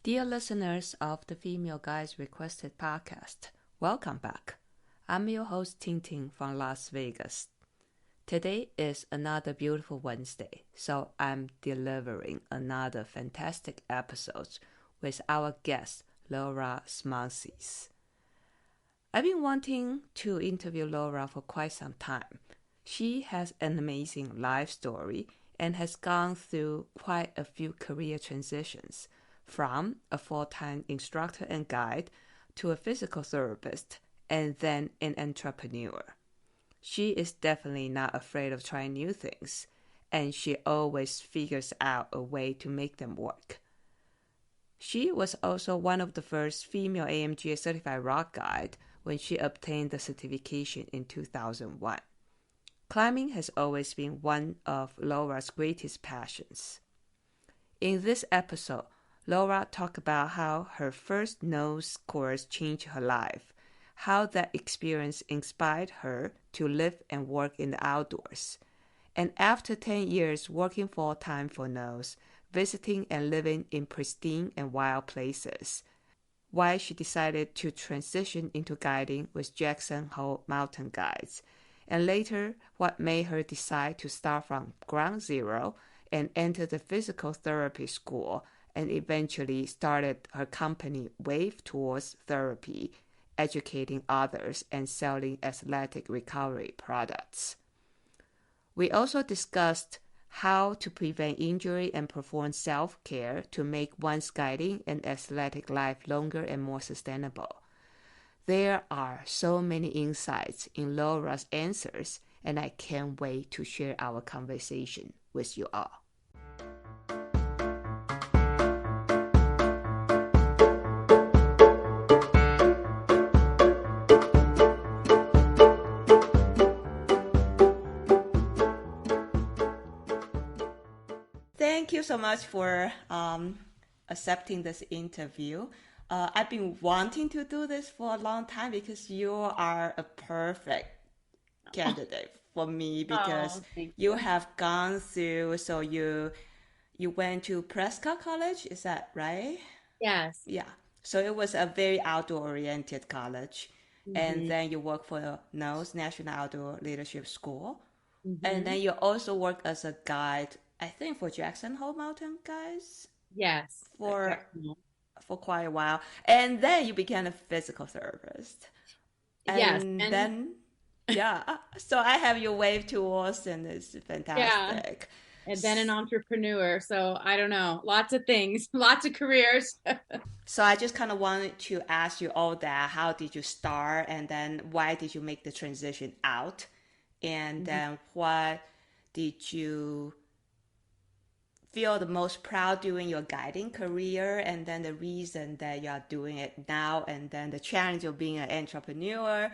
Dear listeners of the Female Guys Requested podcast, welcome back. I'm your host Ting Ting from Las Vegas. Today is another beautiful Wednesday, so I'm delivering another fantastic episode with our guest, Laura Schmonsees. I've been wanting to interview Laura for quite some time. She has an amazing life story and has gone through quite a few career transitions, from a full-time instructor and guide to a physical therapist and then an entrepreneur. She is definitely not afraid of trying new things, and she always figures out a way to make them work. She was also one of the first female AMGA certified rock guide when she obtained the certification in 2001. Climbing has always been one of Laura's greatest passions. In this episode, Laura talked about how her first NOLS course changed her life, how that experience inspired her to live and work in the outdoors. And after 10 years working full-time for NOLS, visiting and living in pristine and wild places, why she decided to transition into guiding with Jackson Hole Mountain Guides, and later what made her decide to start from ground zero and enter the physical therapy school and eventually started her company Wave Towards Therapy, educating others and selling athletic recovery products. We also discussed how to prevent injury and perform self-care to make one's guiding and athletic life longer and more sustainable. There are so many insights in Laura's answers, and I can't wait to share our conversation with you all. Thank you so much for accepting this interview. I've been wanting to do this for a long time because you are a perfect candidate for me because Thank you you. have gone through, so you went to Prescott College, is that right? Yes. Yeah. So it was a very outdoor oriented college. And hmm then you work for NOLS, National Outdoor Leadership School. And hmm then you also work as a guide, I think for Jackson Hole Mountain Guys Yes. for Jacksonville. quite a while. And then you became a physical therapist. Yes. And And then, yeah, so I have your wave tours and it's yeah. fantastic. And then an entrepreneur. So I don't know. Lots of things, lots of careers. So I just kind of wanted to ask you all that. How did you start? And then why did you make the transition out? And Mhm. then what did you feel the most proud doing your guiding career, and then the reason that you are doing it now, and then the challenge of being an entrepreneur,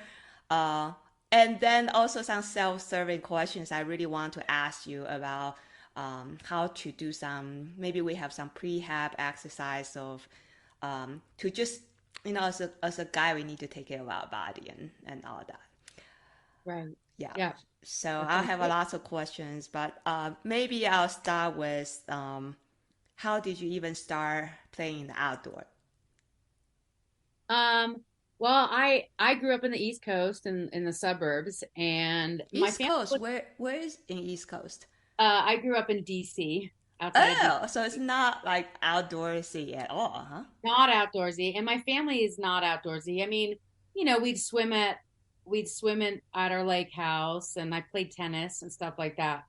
uh, and then also some self-serving questions I really want to ask you about, how to do some, maybe we have some prehab exercise of, to just, as a guy we need to take care of our body and all that. Right. Yeah. Yeah. So That I'll sounds have a good. lot of questions, but maybe I'll start with, how did you even start playing in the outdoor? Um, well, I grew up in the East Coast and in the suburbs, and my East family Coast, was where is in East Coast? I grew up in DC, outside of Oh, so it's DC. not like outdoorsy at all, huh? Not outdoorsy, and my family is not outdoorsy. I mean, we'd swim at our lake house, and I played tennis and stuff like that.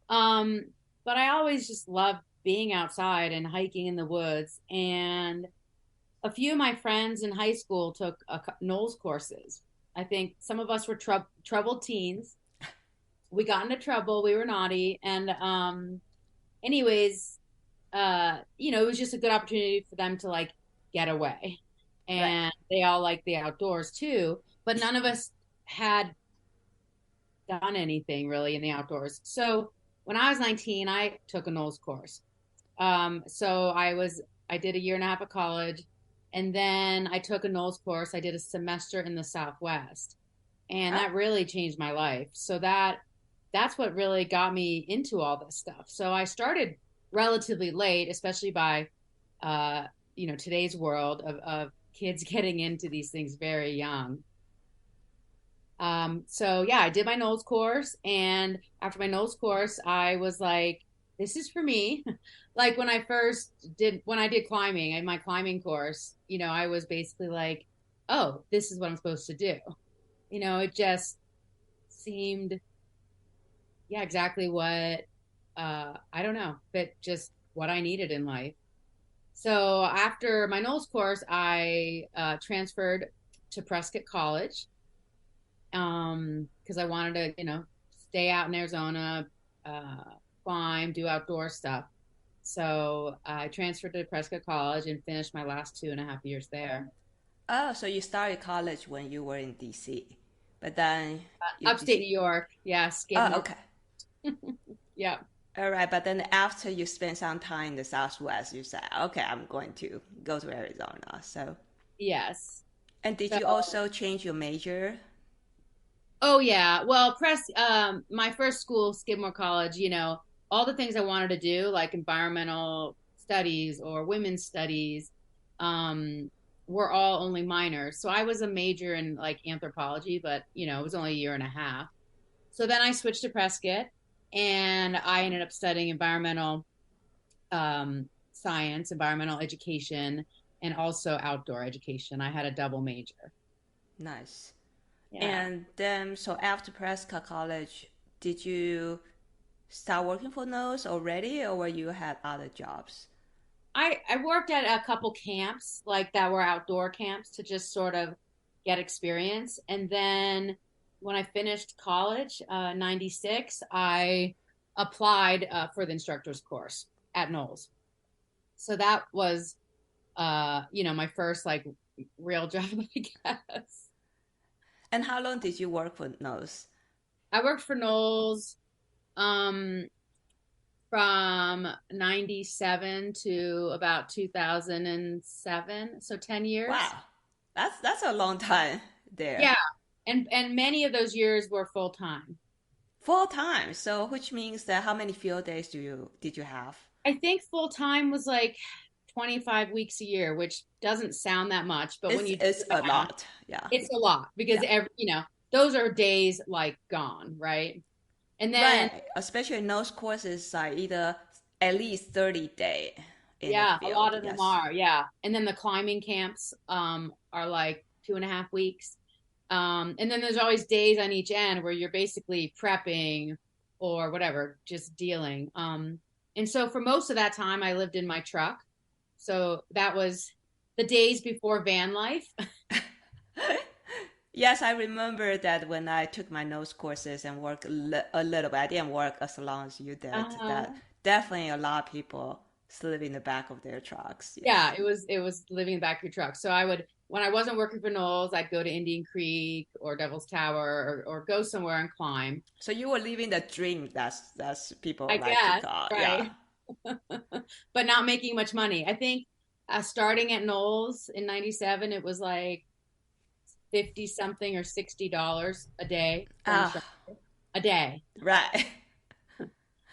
Um, but I always just loved being outside and hiking in the woods. And a few of my friends in high school took NOLS courses. I think some of us were troubled teens. We got into trouble. We were naughty, and anyways, it was just a good opportunity for them to like get away. Right. And they all like the outdoors too, but none of us had done anything really in the outdoors. So when I was 19, I took a NOLS course. So I did a year and a half of college, and then I took a NOLS course. I did a semester in the Southwest, and Oh, that really changed my life. So that's what really got me into all this stuff. So I started relatively late, especially by today's world of kids getting into these things very young. So yeah, I did my NOLS course, and after my NOLS course, I was like, this is for me. Like when I did climbing, in my climbing course, I was basically like, oh, this is what I'm supposed to do. It just seemed, yeah, exactly what, I don't know, but just what I needed in life. So after my NOLS course, I transferred to Prescott College, because I wanted to, stay out in Arizona, uh, climb, do outdoor stuff. So I transferred to Prescott College and finished my last 2.5 years there. Oh, so you started college when you were in DC, but then you Upstate just, New York, yeah, oh, Skidmore. okay. Yeah. All right, but then after you spend some time in the Southwest, you said, okay, I'm going to go to Arizona. So, Yes. and did So, you also change your major? oh yeah. Well, my first school, Skidmore College, all the things I wanted to do, like environmental studies or women's studies, um, were all only minors. So I was a major in like anthropology, but it was only a year and a half. So then I switched to Prescott, and I ended up studying environmental science, environmental education, and also outdoor education. I had a double major. Nice. Yeah. And then, so after Prescott College, did you start working for NOS already, or you had other jobs? I worked at a couple camps like that were outdoor camps to just sort of get experience. And then when I finished college, 96, I applied for the instructor's course at NOLS. So that was, my first like real job, I guess. And how long did you work for NOS? I worked for NOLS um, from 97 to about 2007. So 10 years. Wow, that's a long time there. Yeah. And many of those years were full time. Full time. So which means that how many field days did you have? I think full time was like 25 weeks a year, which doesn't sound that much, but when you do It's the a math, lot. Yeah. it's a lot because Yeah. those are days like gone, right? And then Right. Especially in those courses are either at least 30-day in the yeah, a lot field. of them Yes. are, yeah. And then the climbing camps are like 2.5 weeks. And then there's always days on each end where you're basically prepping or whatever, just dealing. And so for most of that time, I lived in my truck. So that was the days before van life. Yes, I remember that when I took my nose courses and worked a little bit. I didn't work as long as you did. That Uh, definitely a lot of people sleep in the back of their trucks. yeah, Yes. it was living in the back of your truck. So I would, when I wasn't working for NOLS, I'd go to Indian Creek or Devil's Tower, or go somewhere and climb. So you were living the dream. That's people I like to guess, call. Yeah. right. But not making much money. I think starting at NOLS in 97, it was like 50 something or $60 a day for an Ah, instructor a day. right.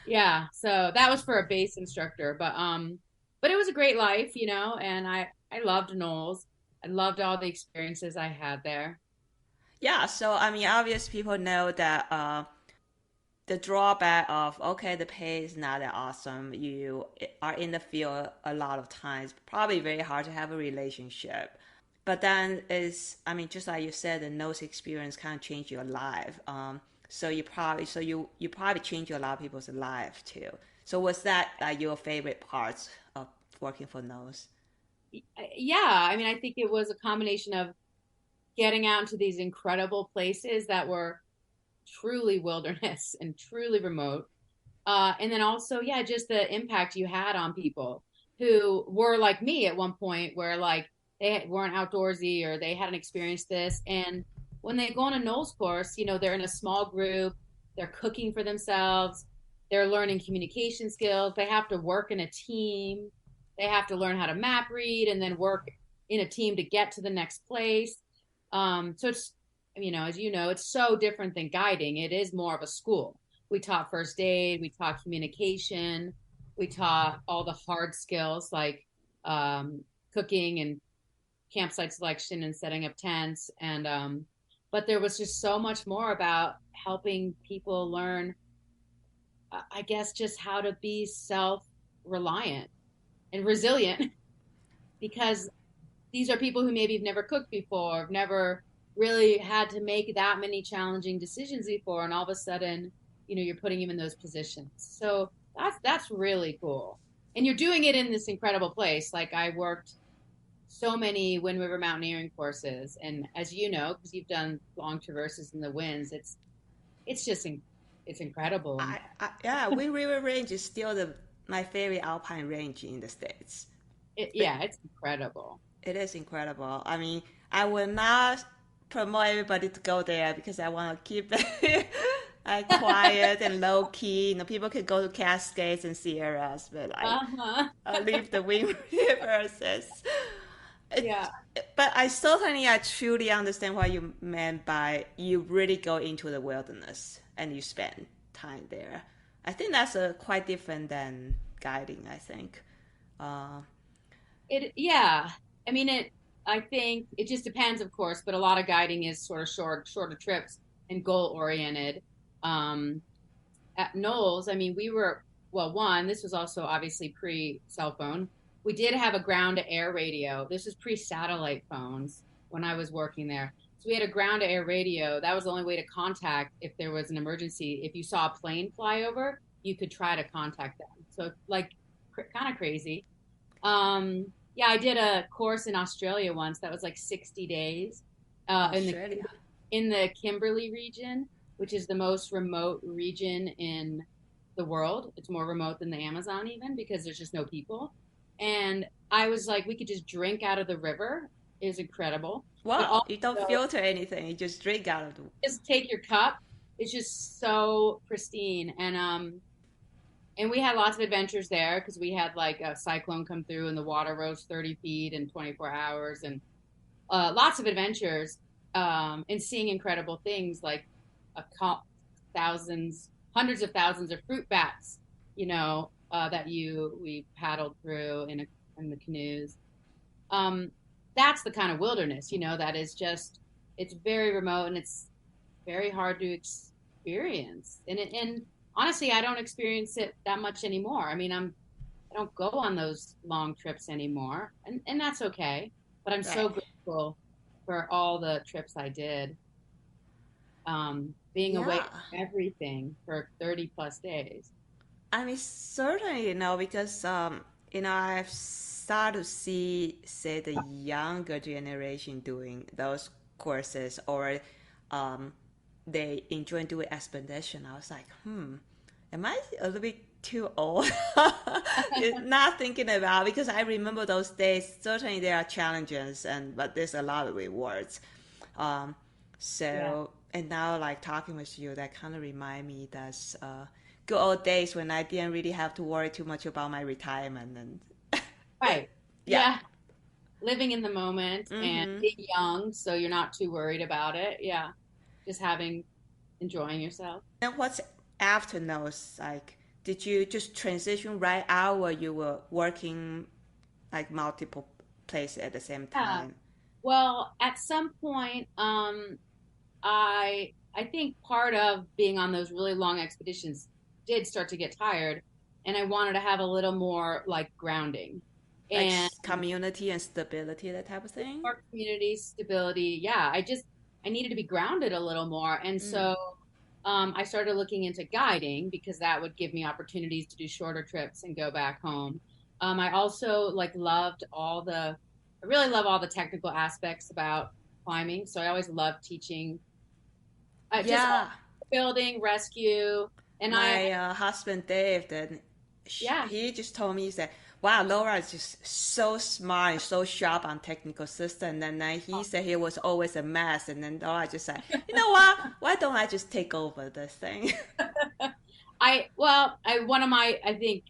Yeah. So that was for a base instructor, but it was a great life, and I loved NOLS. I loved all the experiences I had there. Yeah. So I mean, obvious people know that the drawback of okay, the pay is not that awesome. You are in the field a lot of times. Probably very hard to have a relationship. But then is I mean, just like you said, the nose experience kind of changed your life. So you probably changed a lot of people's life too. So was that your favorite parts of working for nose? Yeah. I mean, I think it was a combination of getting out into these incredible places that were truly wilderness and truly remote. And then also, yeah, just the impact you had on people who were like me at one point, where like they weren't outdoorsy or they hadn't experienced this. And when they go on a NOLS course, they're in a small group, they're cooking for themselves, they're learning communication skills, they have to work in a team, they have to learn how to map read and then work in a team to get to the next place. So it's, as you know, it's so different than guiding. It is more of a school. We taught first aid, we taught communication, we taught all the hard skills like cooking and campsite selection and setting up tents. And but there was just so much more about helping people learn, I guess, just how to be self-reliant and resilient because these are people who maybe have never cooked before, have never really had to make that many challenging decisions before, and all of a sudden, you're putting them in those positions. So that's really cool. And you're doing it in this incredible place. Like I worked so many Wind River mountaineering courses, and as you know, because you've done long traverses in the winds, it's just it's incredible. And Yeah, Wind River Range is still my favorite alpine range in the States. yeah, it's incredible. It is incredible. I mean, I will not promote everybody to go there because I want to keep it quiet and low key. People can go to Cascades and Sierras, but Uh-huh. I leave the Wind River. Yeah. But I truly understand what you meant by you really go into the wilderness and you spend time there. I think that's quite different than guiding, I think. Uh, Yeah. I mean, I think it just depends, of course, but a lot of guiding is sort of shorter trips and goal oriented. Um, at NOLS, I mean, well, one, this was also obviously pre cell phone. We did have a ground to air radio. This was pre satellite phones when I was working there. So we had a ground to air radio. That was the only way to contact if there was an emergency. If you saw a plane fly over, you could try to contact them. So, like, kind of crazy. Yeah, I did a course in Australia once that was like 60 days Australia. in the Kimberley region, which is the most remote region in the world. It's more remote than the Amazon even because there's just no people. And I was like, we could just drink out of the river. It was incredible. But Wow, you don't also filter anything. You just drink out of the. just take your cup. It's just so pristine. And we had lots of adventures there because we had like a cyclone come through and the water rose 30 feet in 24 hours and lots of adventures and seeing incredible things like thousands, hundreds of thousands of fruit bats, that we paddled through in the canoes. That's the kind of wilderness, that is just, it's very remote and it's very hard to experience. And honestly, I don't experience it that much anymore. I mean, I don't go on those long trips anymore, and that's okay. But I'm so Right. grateful for all the trips I did, being away Yeah. from everything for 30 plus days. I mean, certainly, because, I've started to see, say, the younger generation doing those courses or um, they enjoy doing expedition. I was like, am I a little bit too old? Not thinking about because I remember those days. Certainly, there are challenges, but there's a lot of rewards. Um, Yeah. so, and now, like talking with you, that kind of remind me that good old days when I didn't really have to worry too much about my retirement and Right. yeah. Yeah. Living in the moment and Mm-hmm. being young, so you're not too worried about it. Yeah. Just enjoying yourself. And what's after nose like? Did you just transition right out, or you were working like multiple places at the same Yeah. time? Well, at some point, I think part of being on those really long expeditions did start to get tired, and I wanted to have a little more like grounding Like and community and stability, that type of thing? more community stability. Yeah, I needed to be grounded a little more, and Mm. so I started looking into guiding because that would give me opportunities to do shorter trips and go back home. I also I really love all the technical aspects about climbing, so I always loved teaching just Yeah, building, rescue, and my husband Dave, then yeah, he just told me, he said, "Wow, Laura is just so smart and so sharp on technical system." And then he said he was always a mess, and then Laura just said, "You know what? Why don't I just take over this thing?" one of my, I think,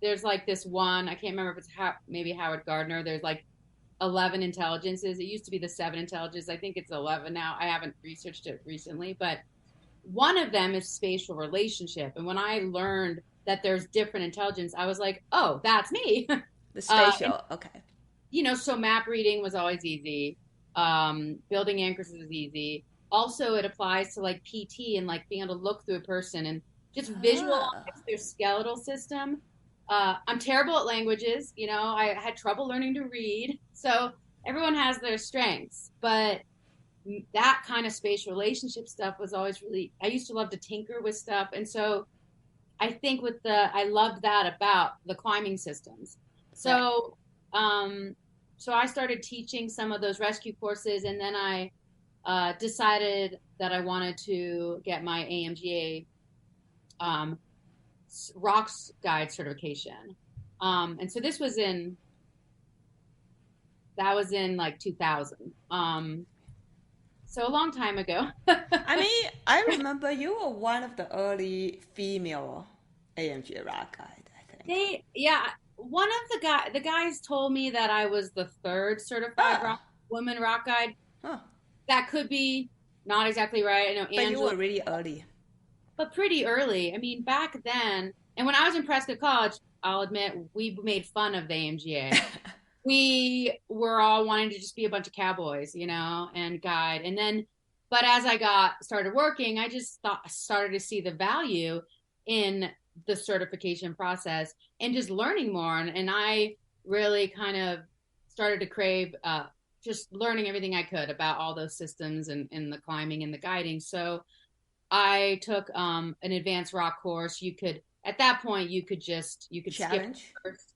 there's like this one, I can't remember if it's maybe Howard Gardner. There's like 11 intelligences. It used to be the seven intelligences. I think it's 11 now. I haven't researched it recently, but one of them is spatial relationship. And when I learned that there's different intelligence, I was like, oh, that's me. The And spatial, okay. so map reading was always easy. Building anchors was easy. Also, it applies to like PT and like being able to look through a person and just visualize Ah, their skeletal system. I'm terrible at languages. I had trouble learning to read. So everyone has their strengths, but that kind of space relationship stuff was always really, I used to love to tinker with stuff. And so I think I loved that about the climbing systems. right. Um, so I started teaching some of those rescue courses, and then I decided that I wanted to get my AMGA rocks guide certification. And so that was in like 2000. So a long time ago. I mean, I remember you were one of the early female AMG rock guide, I think. Yeah, one of the guys told me that I was the third certified Ah, woman rock guide. huh. That could be not exactly right. I know But you Angela, were really early. but pretty early. I mean, back then, and when I was in Prescott College, I'll admit we made fun of the AMGA. We were all wanting to just be a bunch of cowboys, and guide. And then, but as I started working, I just started to see the value in the certification process and just learning more. And I really kind of started to crave just learning everything I could about all those systems and the climbing and the guiding. So I took an advanced rock course. At that point you could skip the Challenge? first.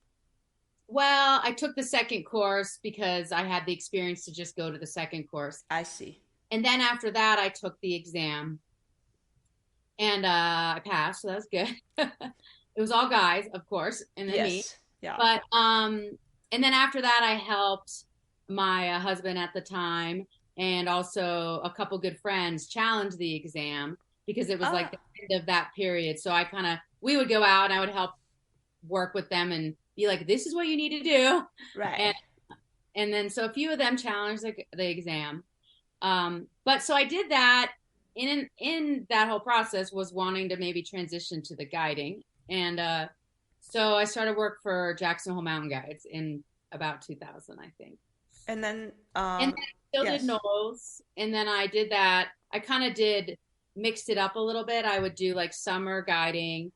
Well, I took the second course because I had the experience to just go to the second course. I see. And then after that, I took the exam and I passed. So that was good. It was all guys, of course, and then me. Yes. Yeah. But, and then after that, I helped my husband at the time and also a couple good friends challenge the exam because it was like Ah, the end of that period. So we would go out and I would help work with them and be like, this is what you need to do. right. And and then so a few of them challenged the exam. But so I did that. In that whole process was wanting to maybe transition to the guiding, and so I started work for Jackson Hole Mountain Guides in about 2000, I think. And then, And then I still did yes. NOLS, and then I did that. I kind of did mixed it up a little bit. I would do like summer guiding,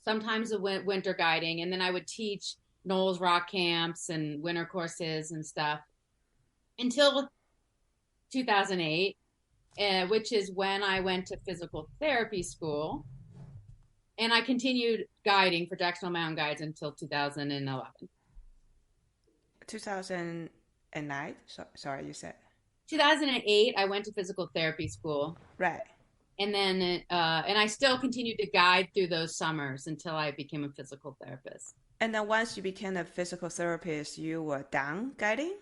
sometimes the winter guiding, and then I would teach NOLS rock camps and winter courses and stuff until 2008, which is when I went to physical therapy school. And I continued guiding for Jacksonville Mountain Guides until 2011. 2009? Sorry, you said. 2008, I went to physical therapy school. Right. And then, and I still continued to guide through those summers until I became a physical therapist. And then once you became a physical therapist, you were done guiding?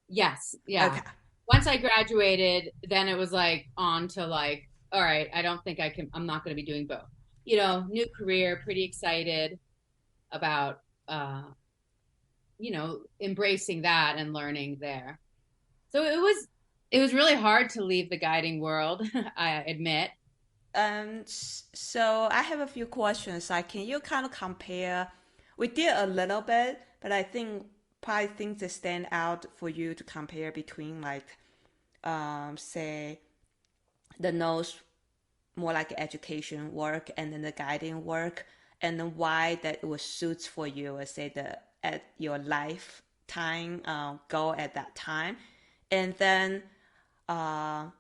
Yes. Yeah. Okay. Once I graduated, then it was like on to like, all right, I don't think I'm not going to be doing both. New career, pretty excited about, embracing that and learning there. So it was really hard to leave the guiding world, I admit. So I have a few questions. Like, can you kind of compare? We did a little bit, but I think probably things that stand out for you to compare between like, say, the nose more like education work and then the guiding work, and then why that was suits for you, or say the at your lifetime goal at that time, and then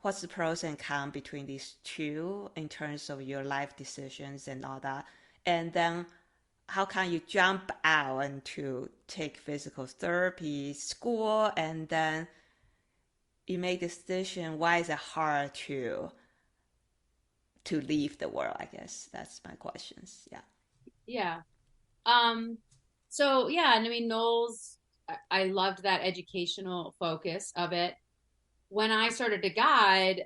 what's the pros and cons between these two in terms of your life decisions and all that, and then how can you jump out and to take physical therapy school, and then you make the decision why is it hard to leave the world? I guess that's my questions. Yeah. Yeah. Um, so yeah, and I mean, NOLS, I loved that educational focus of it. When I started to guide,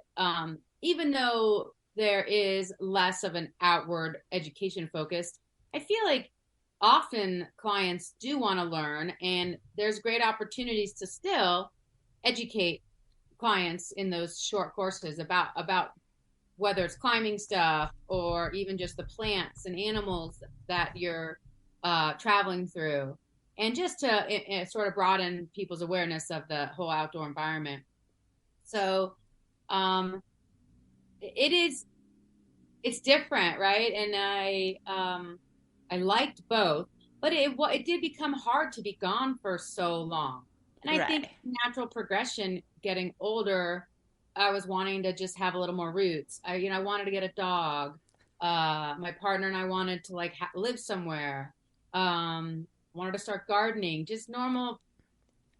even though there is less of an outward education focus, I feel like often clients do want to learn, and there's great opportunities to still educate clients in those short courses about whether it's climbing stuff or even just the plants and animals that you're traveling through. and just to sort of broaden people's awareness of the whole outdoor environment. So um, it is it's different, right? And I liked both, but it did become hard to be gone for so long. And I think Right. natural progression, getting older, I was wanting to just have a little more roots. I wanted to get a dog. My partner and I wanted to like live somewhere. Wanted to start gardening, just normal,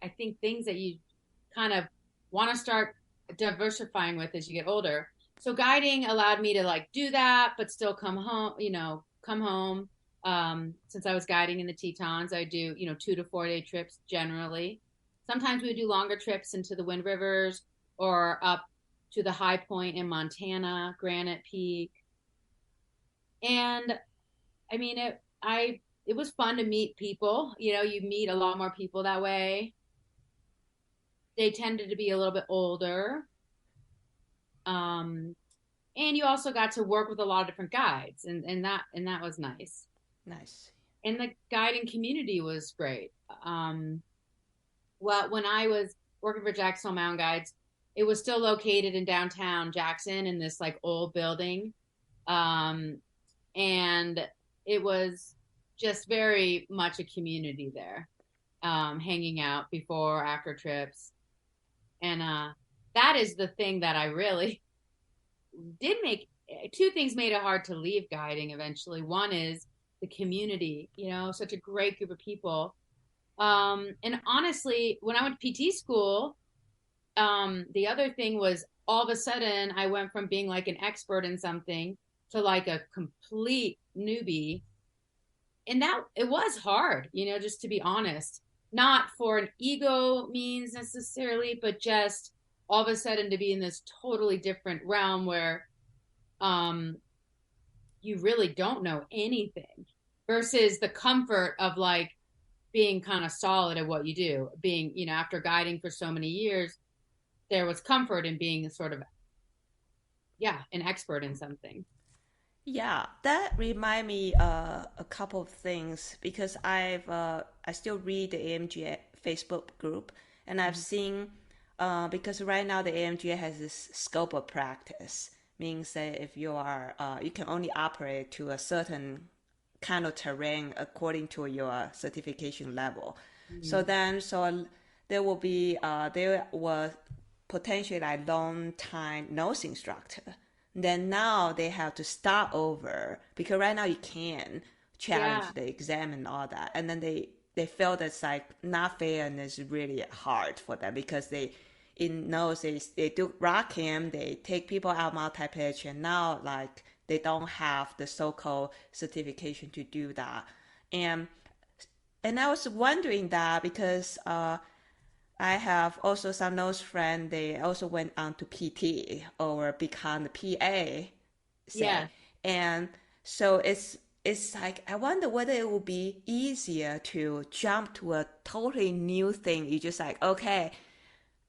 I think, things that you kind of want to start diversifying with as you get older. So guiding allowed me to like do that, but still come home, come home. Since I was guiding in the Tetons, I do, 2 to 4 day trips generally. Sometimes we do longer trips into the Wind Rivers or up to the high point in Montana, Granite Peak. And I mean, it was fun to meet people. You meet a lot more people that way. They tended to be a little bit older. Um, and you also got to work with a lot of different guides, and that was nice. Nice. And the guiding community was great. Well, when I was working for Jacksonville Mountain Guides, it was still located in downtown Jackson in this like old building. Um, and it was just very much a community there, hanging out before, after trips. And that is the thing that I really did make. Two things made it hard to leave guiding eventually. One is the community, such a great group of people. And honestly, when I went to PT school, the other thing was all of a sudden I went from being like an expert in something to like a complete newbie. And that it was hard, just to be honest, not for an ego means necessarily, but just all of a sudden to be in this totally different realm where um you really don't know anything versus the comfort of like being kind of solid at what you do, being, after guiding for so many years, there was comfort in being sort of, yeah, an expert in something. Yeah, that remind me a couple of things because I still read the AMGA Facebook group and I've Mhm. seen because right now the AMGA has this scope of practice means that if you are you can only operate to a certain kind of terrain according to your certification level. So Mhm. then there will be there was potentially like long time nose instructor. Then now they have to start over because right now you can Yeah. challenge the exam and all that, and then they felt it's like not fair and it's really hard for them because they in nose they do rock him, they take people out multi pitch, and now like they don't have the so-called certification to do that, and I was wondering that because I have also some nose friends. They also went on to PT or become the PA, say, Yeah. and so it's like I wonder whether it will be easier to jump to a totally new thing. You just like okay,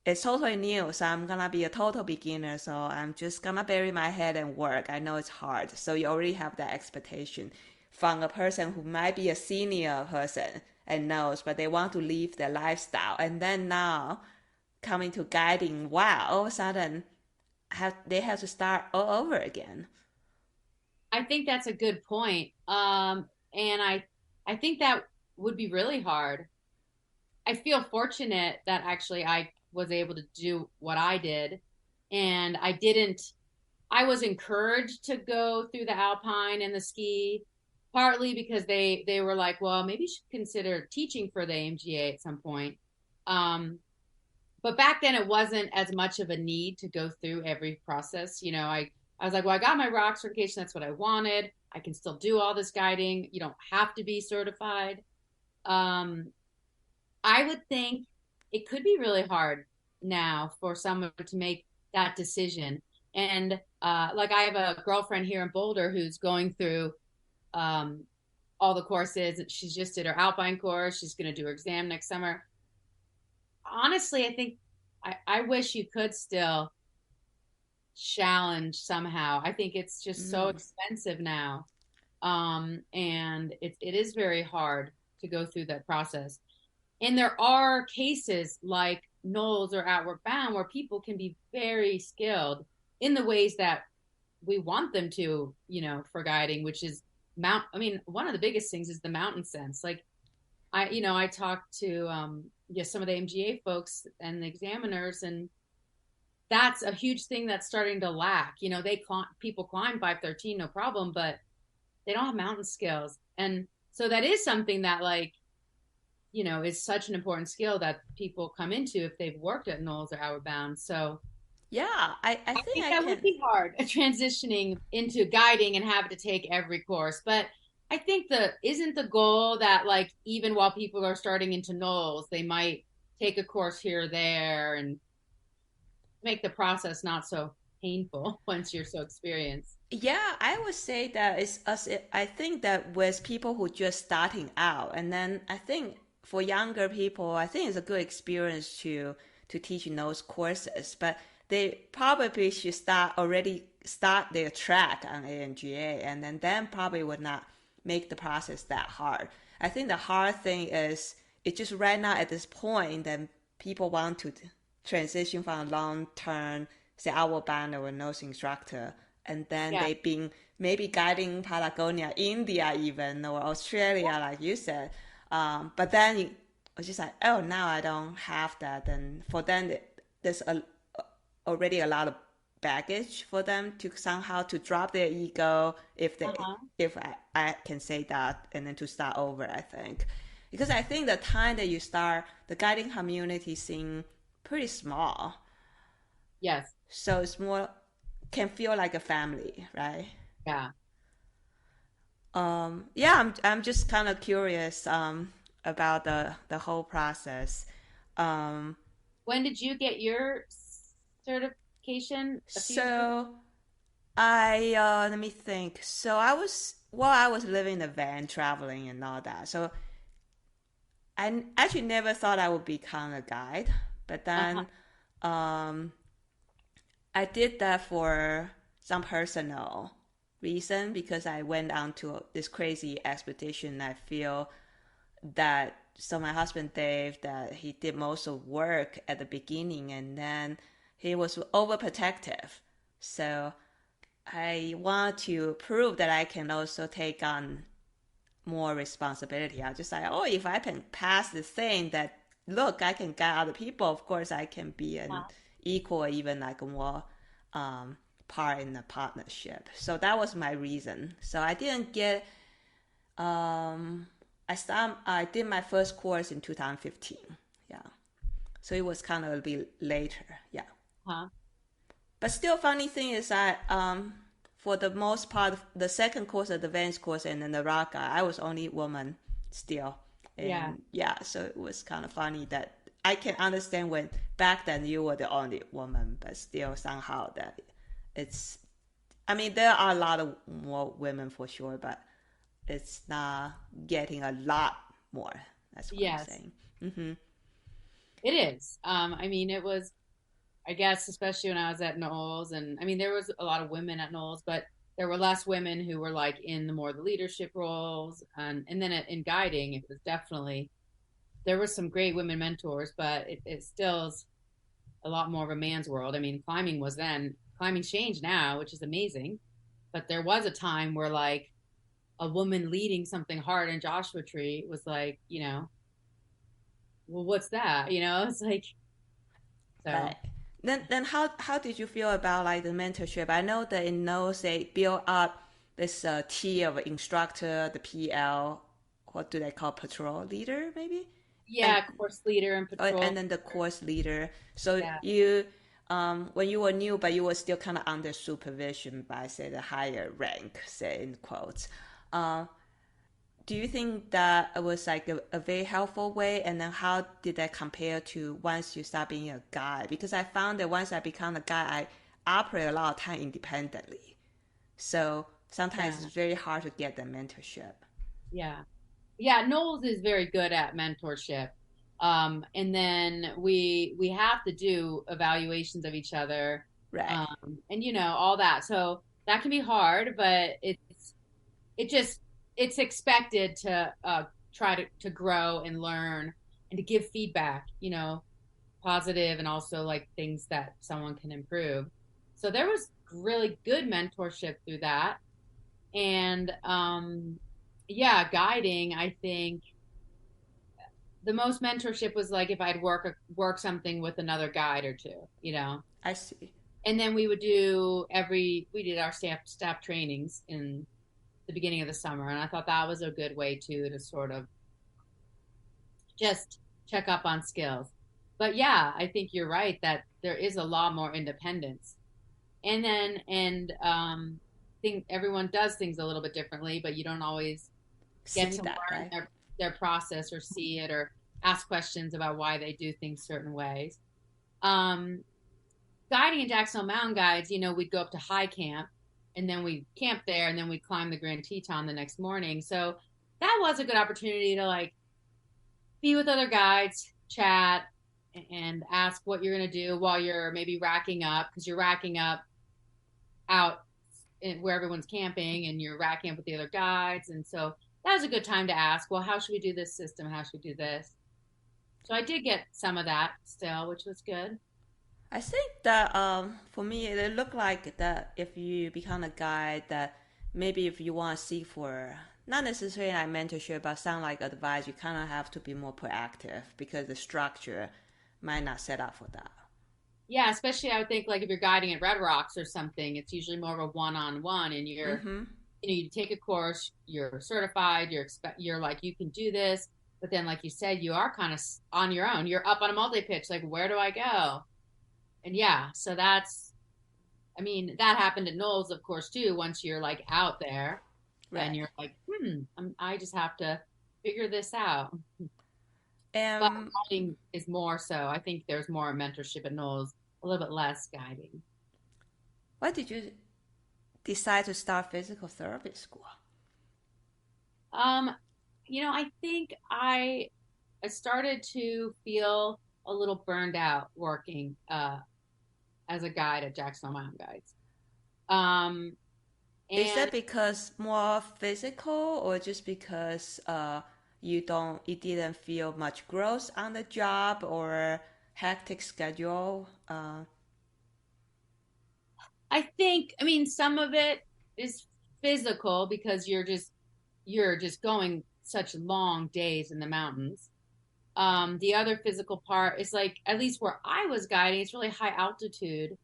it's totally new, so I'm gonna be a total beginner. So I'm just gonna bury my head and work. I know it's hard, so you already have that expectation from a person who might be a senior person and knows, but they want to leave their lifestyle, and then now coming to guiding, wow, all of a sudden they have to start all over again. I think that's a good point. And I think that would be really hard. I feel fortunate that actually I was able to do what I did, and I was encouraged to go through the alpine and the ski, partly because they were like, well, maybe you should consider teaching for the AMGA at some point. Um, but back then it wasn't as much of a need to go through every process. I was like, well, I got my rock certification. That's what I wanted. I can still do all this guiding. You don't have to be certified. Um, I would think it could be really hard now for someone to make that decision. And like I have a girlfriend here in Boulder who's going through um, all the courses. She's just did her alpine course. She's going to do her exam next summer. Honestly, I think I wish you could still challenge somehow. I think it's just so Mm. expensive now. And it is very hard to go through that process. And there are cases like NOLS or Outward Bound where people can be very skilled in the ways that we want them to, for guiding, which is I mean, one of the biggest things is the mountain sense. Like I talked to some of the AMGA folks and the examiners, and that's a huge thing that's starting to lack. People climb 513 no problem, but they don't have mountain skills. And so that is something that is such an important skill that people come into if they've worked at NOLS or Outward Bound. So Yeah, I I think think I that would can. be hard transitioning into guiding and having to take every course. But I think isn't the goal that even while people are starting into NOLS, they might take a course here or there and make the process not so painful once you're so experienced. Yeah, I would say that it's us. I think that with people who just starting out, and then I think for younger people, I think it's a good experience to teach in those courses. But they probably should start their track on AMGA, and then probably would not make the process that hard. I think the hard thing is it's just right now at this point that people want to transition from long term, say, outward bound or a nose instructor, and then Yeah. they've been maybe guiding Patagonia, India, even or Australia, like you said. But then it's just like, oh, now I don't have that. And for them, there's already a lot of baggage for them to somehow to drop their ego, Uh-huh. if I can say that, and then to start over. I think because I think the time that you start, the guiding community seem pretty small, Yes. so it's more can feel like a family, right? Yeah. Yeah, I'm just kind of curious about the whole process. Um, When did you get your certification? A few years ago? so I let me think. So I was living in the van, traveling and all that. So I actually never thought I would become a guide, but Uh-huh. then um, I did that for some personal reason because I went on to this crazy expedition. I feel that so my husband Dave that he did most of work at the beginning and then he was overprotective. So I want to prove that I can also take on more responsibility. I just like, oh, if I can pass the thing that look, I can guide other people. Of course, I can be an Uh-huh. equal, even like more um, part in the partnership. So that was my reason. So I didn't get. I did my first course in 2015. Yeah, so it was kind of a bit later. Yeah, Uh-huh. but still, funny thing is for the most part, the second course, the advanced course, and then the rock, I was only woman still, Yeah. and yeah, so it was kind of funny that I can understand when back then you were the only woman, but still somehow that it's. I mean, there are a lot of more women for sure, but it's not getting a lot more. That's what I'm Yes, saying. Hmm. it is. I mean, it was, I guess, especially when I was at NOLS, and I mean, there was a lot of women at NOLS, but there were less women who were in the more the leadership roles, and then in guiding, it was definitely there were some great women mentors, but it still is a lot more of a man's world. I mean, climbing's changed now, which is amazing, but there was a time where a woman leading something hard in Joshua Tree was well, what's that? It's so Right. Then how did you feel about like the mentorship? I know that in those they build up this tier of instructor, the PL, what do they call patrol leader maybe, and yeah, course leader and patrol. and then the course leader. So Yeah. you when you were new, but you were still kind of under supervision by say the higher rank, say in quotes. Uh, do you think that it was like a very helpful way? And then how did that compare to once you start being a guy? Because I found that once I become a guy, I operate a lot of time independently. So sometimes Yeah. it's very hard to get the mentorship. Yeah. Yeah, Knowles is very good at mentorship. And then we have to do evaluations of each other, Right. and all that. So that can be hard, but it just it's expected to try to grow and learn and to give feedback, positive and also like things that someone can improve. So there was really good mentorship through that. And yeah, guiding, I think the most mentorship was like if I'd work something with another guide or two. I see. And then we did our staff trainings in the beginning of the summer, and I thought that was a good way too to sort of just check up on skills. But yeah, I think you're right that there is a lot more independence. And think everyone does things a little bit differently, but you don't always get See to that, learn right? their process or see it or ask questions about why they do things certain ways. Um, Guiding in Jackson Mountain Guides, we'd go up to high camp and then we'd camp there and then we'd climb the Grand Teton the next morning. So that was a good opportunity to like be with other guides, chat, and ask what you're going to do while you're maybe racking up because you're racking up out where everyone's camping and you're racking up with the other guides. And so that was a good time to ask, well, how should we do this system? How should we do this? So I did get some of that still, which was good. I think that for me, it looked like that if you become a guide, that maybe if you want to seek for not necessarily like mentorship, but sound like advice, you kind of have to be more proactive because the structure might not set up for that. Yeah, especially I would think like if you're guiding at Red Rocks or something, it's usually more of a one-on-one, and Mm-hmm. you take a course, you're certified, you're like you can do this, but then like you said, you are kind of on your own. You're up on a multi-pitch, like where do I go? And yeah, so I mean, that happened at NOLS, of course, too. Once you're like out there, and Right. you're like, I just have to figure this out. But And guiding is more so. I think there's more mentorship at NOLS, a little bit less guiding. why did you decide to start physical therapy school? Um, I think I started to feel a little burned out working as a guide at Jackson Mountain Guides. Um, Is and that because more physical or just because you didn't feel much growth on the job or hectic schedule? I mean, some of it is physical because you're just going such long days in the mountains. The other physical part is like at least where I was guiding, it's really high altitude.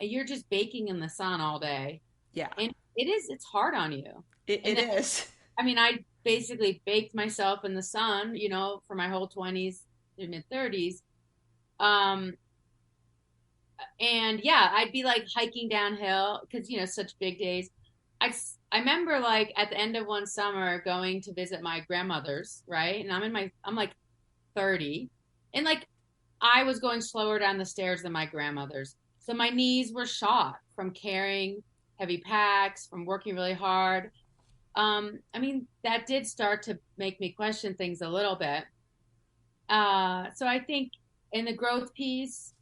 You're just baking in the sun all day, Yeah, and it's hard on you. And it then, is. I mean, I basically baked myself in the sun, for my whole 20s to mid 30s. Um, and yeah, I'd be like hiking downhill because such big days. I remember like at the end of one summer going to visit my grandmother's, right? And I'm like 30, and like I was going slower down the stairs than my grandmother's, so my knees were shot from carrying heavy packs, from working really hard. I mean, that did start to make me question things a little bit. So I think in the growth piece,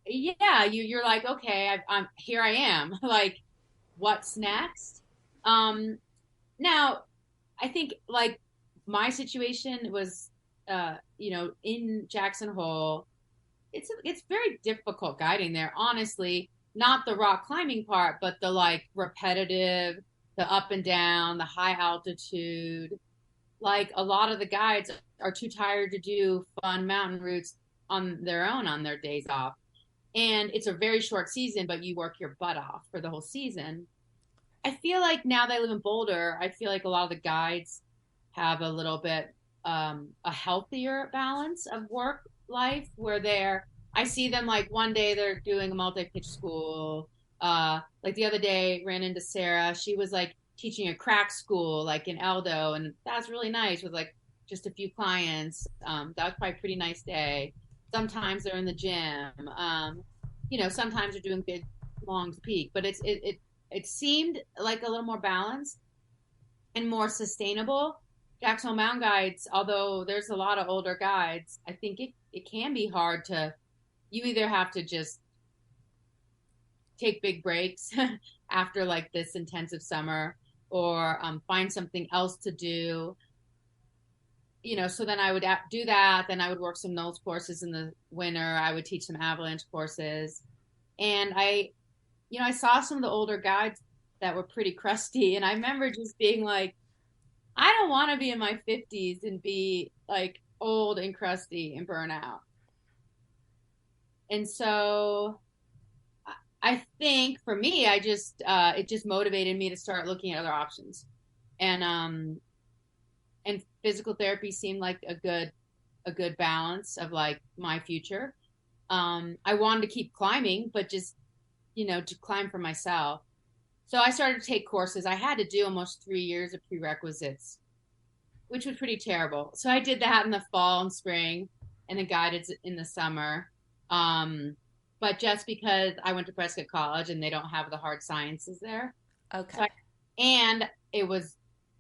yeah, you're like, okay, I'm here. I am like, what's next? Um, Now, I think like my situation was, in Jackson Hole. It's very difficult guiding there, honestly. Not the rock climbing part, but the like repetitive, the up and down, the high altitude. Like a lot of the guides are too tired to do fun mountain routes on their own on their days off. And it's a very short season, but you work your butt off for the whole season. I feel like now that I live in Boulder, I feel like a lot of the guides have a little bit a healthier balance of work life where I see them like one day they're doing a multi-pitch school. Like the other day, ran into Sarah. She was like teaching a crack school like in Eldo, and that was really nice with like just a few clients. That was probably a pretty nice day. Sometimes they're in the gym. Sometimes they're doing big long peak, but it seemed like a little more balanced and more sustainable. Jackson Mountain Guides, although there's a lot of older guides, I think it can be hard to, you either have to just take big breaks after like this intensive summer or find something else to do. so then I would do that. Then I would work some NOLS courses in the winter. I would teach some avalanche courses. And I saw some of the older guides that were pretty crusty. And I remember just being like, I don't want to be in my 50s and be like old and crusty and burn out. And so I think for me, it just motivated me to start looking at other options. And physical therapy seemed like a good balance of like my future. I wanted to keep climbing, but just to climb for myself. So I started to take courses. I had to do almost 3 years of prerequisites, which was pretty terrible. So I did that in the fall and spring, and then guided in the summer. But just because I went to Prescott College and they don't have the hard sciences there, so Okay. and it was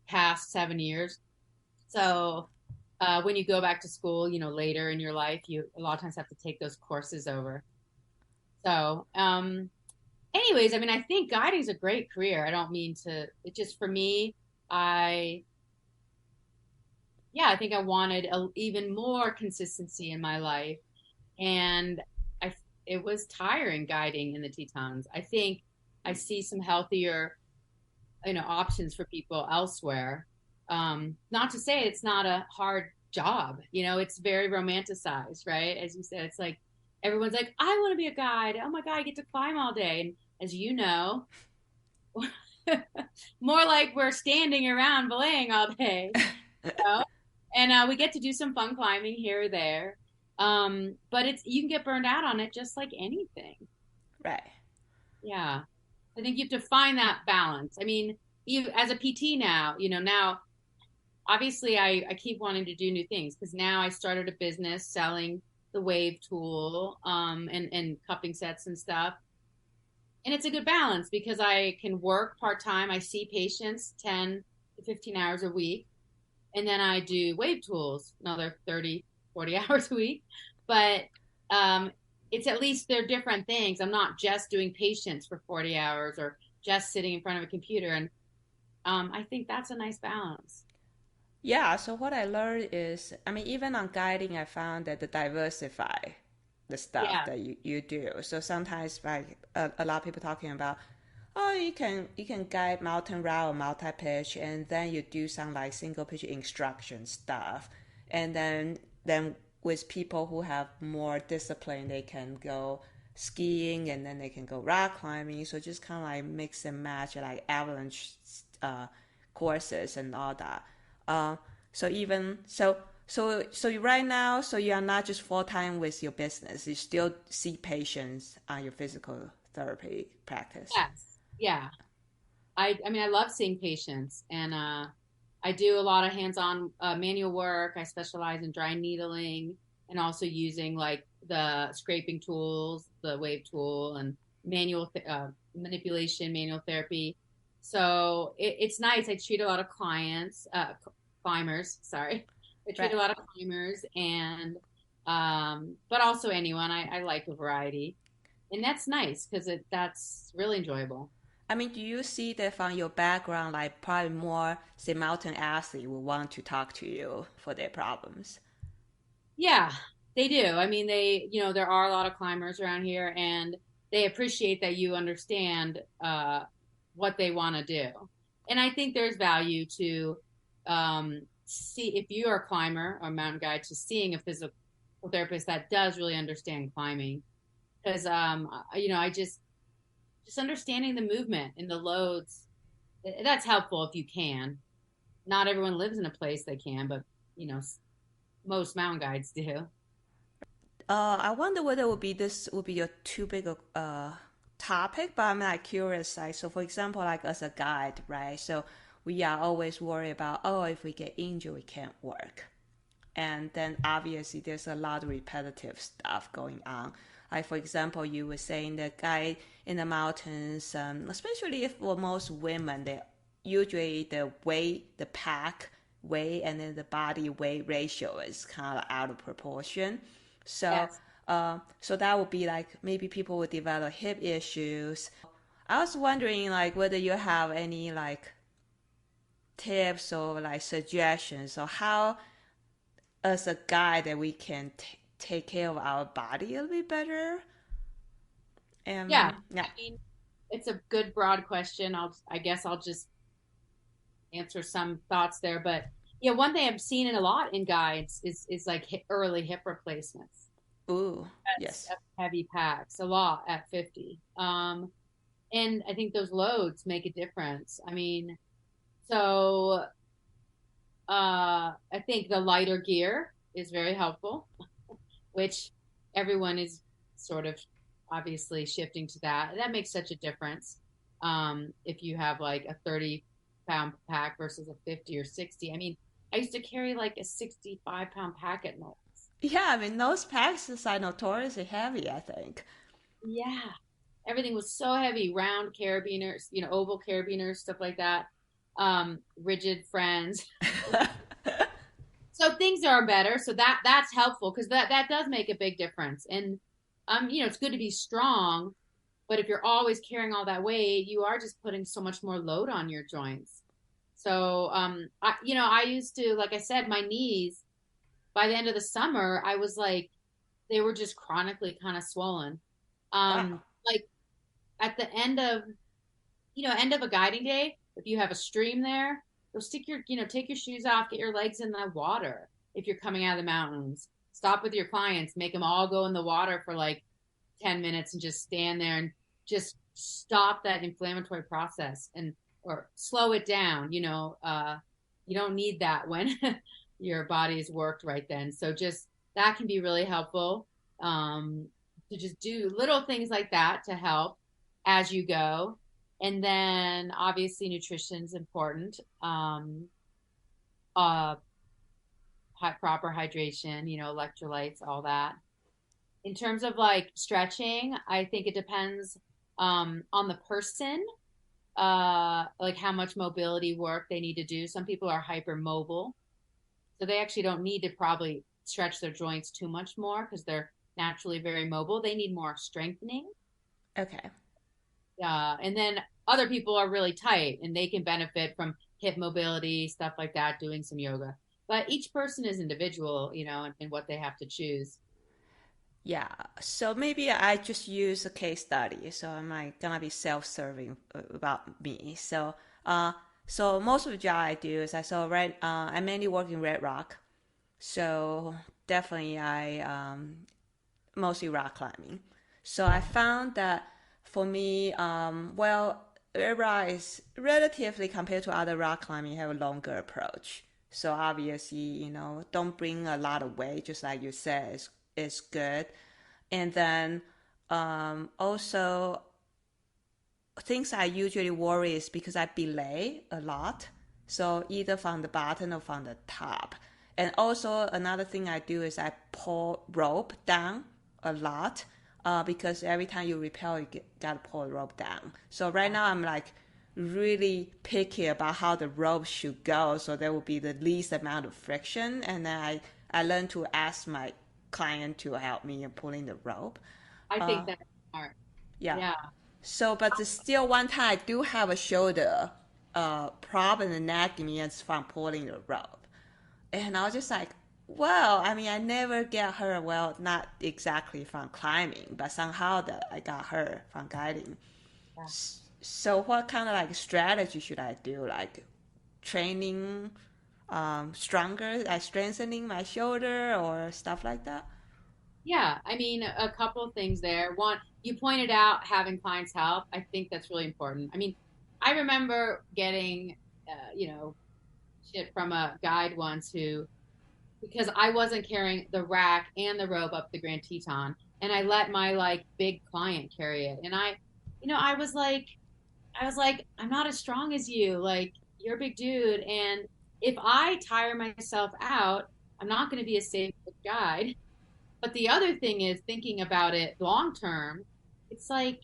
past 7 years. So when you go back to school, later in your life, you a lot of times have to take those courses over. So, anyways, I mean, I think guiding is a great career. I don't mean to, it just for me, I, yeah, I think I wanted even more consistency in my life. And I, it was tiring guiding in the Tetons. I think I see some healthier, options for people elsewhere. Not to say it's not a hard job. It's very romanticized, right? As you said, it's like everyone's like, I want to be a guide. Oh my God, I get to climb all day. And as you know, more like we're standing around belaying all day, you know? And we get to do some fun climbing here or there. But you can get burned out on it just like anything. Right. Yeah. I think you have to find that balance. I mean, you as a PT now, now obviously I keep wanting to do new things because now I started a business selling the wave tool and cupping sets and stuff. And it's a good balance because I can work part time. I see patients 10 to 15 hours a week. And then I do wave tools another 30, 40 hours a week. But it's at least they're different things. I'm not just doing patients for 40 hours or just sitting in front of a computer. And I think that's a nice balance. Yeah, so what I learned is, I mean, even on guiding, I found that to diversify the stuff Yeah. that you do. So sometimes like a lot of people talking about, oh, you can guide mountain route or multi pitch, and then you do some like single pitch instruction stuff, and then with people who have more discipline, they can go skiing and then they can go rock climbing. So just kind of like mix and match like avalanche uh, courses and all that. Uh, so even so right now, so you are not just full time with your business. You still see patients on your physical therapy practice. Yes. Yeah. I mean, I love seeing patients and I do a lot of hands-on manual work. I specialize in dry needling and also using like the scraping tools, the wave tool, and manipulation, manual therapy. So it's nice. I treat a lot of climbers. Sorry, I treat a Right. lot of climbers, and but also anyone. I like a variety, and that's nice because that's really enjoyable. I mean, do you see that from your background, like probably more, say, mountain athlete will want to talk to you for their problems? Yeah, they do. I mean, there are a lot of climbers around here, and they appreciate that you understand what they want to do. And I think there's value to see if you are a climber or mountain guide to seeing a physical therapist that does really understand climbing. Because I just understanding the movement and the loads, that's helpful if you can. Not everyone lives in a place they can, but you know, most mountain guides do. I wonder whether it would be this would be a too big a topic, but I'm like curious. Like, so for example, like as a guide, right? So we are always worried about, oh, if we get injured, we can't work. And then obviously there's a lot of repetitive stuff going on. Like for example, you were saying the guy in the mountains, especially if for most women, they usually the weight, the pack weight, and then the body weight ratio is kind of out of proportion. So, Yes. so that would be like maybe people would develop hip issues. I was wondering like whether you have any like tips or like suggestions or how as a guy that we can take care of our body a little bit better. Yeah, Yeah. I mean, it's a good broad question. I guess I'll just answer some thoughts there. But yeah, one thing I've seen in a lot in guides is like early hip replacements. Ooh, yes. That's heavy packs, a lot at 50. And I think those loads make a difference. I mean, so I think the lighter gear is very helpful, which everyone is sort of obviously shifting to that. That makes such a difference. If you have like a 30-pound pack versus a 50 or 60. I mean, I used to carry like a 65-pound pack at NOLS. Yeah, I mean, those packs are notoriously heavy, I think. Yeah. Everything was so heavy, round carabiners, oval carabiners, stuff like that. Rigid friends. So things are better. So that's helpful because that does make a big difference. And it's good to be strong, but if you're always carrying all that weight, you are just putting so much more load on your joints. So I used to, like I said, my knees by the end of the summer, I was like, they were just chronically kind of swollen. Wow. Like at the end of a guiding day, if you have a stream there, go stick take your shoes off, get your legs in the water. If you're coming out of the mountains, stop with your clients, make them all go in the water for like 10 minutes and just stand there and just stop that inflammatory process or slow it down. You don't need that when your body is worked right then. So just that can be really helpful. To just do little things like that to help as you go. And then obviously nutrition is important. Uh, Proper hydration, electrolytes, all that. In terms of like stretching, I think it depends on the person, like how much mobility work they need to do. Some people are hypermobile, so they actually don't need to probably stretch their joints too much more because they're naturally very mobile. They need more strengthening. Okay. And then other people are really tight and they can benefit from hip mobility, stuff like that, doing some yoga. But each person is individual, and what they have to choose. Yeah, so maybe I just use a case study. So I'm like gonna be self-serving about me. So most of the job I do is I mainly work in Red Rock. So definitely I mostly rock climbing. So I Yeah. found that for me, well, Red Rock is relatively compared to other rock climbing, you have a longer approach. So obviously, don't bring a lot of weight, just like you said, is good. And then also things I usually worry is because I belay a lot. So either from the bottom or from the top. And also another thing I do is I pull rope down a lot because every time you rappel, you gotta pull the rope down. So right now I'm like really picky about how the rope should go, so there will be the least amount of friction. And then I learn to ask my client to help me in pulling the rope. I think Uh, that's smart. yeah. Yeah. So, but there's still one time I do have a shoulder problem and nagging me as from pulling the rope. And I was just like, well, I mean, I never get hurt. Well, not exactly from climbing, but somehow that I got hurt from guiding. Yeah. So, what kind of like strategy should I do? Like training stronger, like strengthening my shoulder or stuff like that? Yeah, I mean, a couple of things there. One, you pointed out having clients help. I think that's really important. I mean, I remember getting, shit from a guide once because I wasn't carrying the rack and the rope up the Grand Teton, and I let my like big client carry it, and I was like, I'm not as strong as you. Like, you're a big dude, and if I tire myself out, I'm not going to be a safe guide. But the other thing is thinking about it long term. It's like,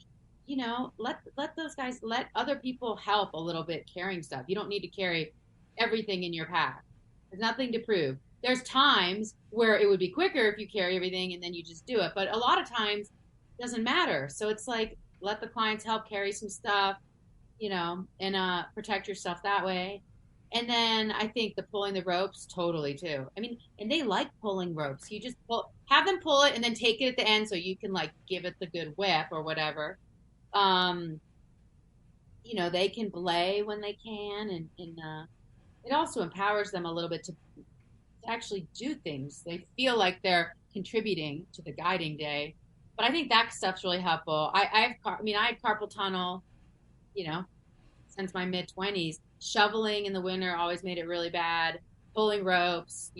let those guys let other people help a little bit carrying stuff. You don't need to carry everything in your pack. There's nothing to prove. There's times where it would be quicker if you carry everything and then you just do it. But a lot of times it doesn't matter. So it's like let the clients help carry some stuff, and protect yourself that way. And then I think the pulling the ropes totally too. I mean, and they like pulling ropes. You just have them pull it and then take it at the end so you can like give it the good whip or whatever. Um, they can belay when they can, and it also empowers them a little bit to actually do things. They feel like they're contributing to the guiding day. But I think that stuff's really helpful. I had carpal tunnel, you know, since my mid 20s. Shoveling in the winter always made it really bad. Pulling ropes,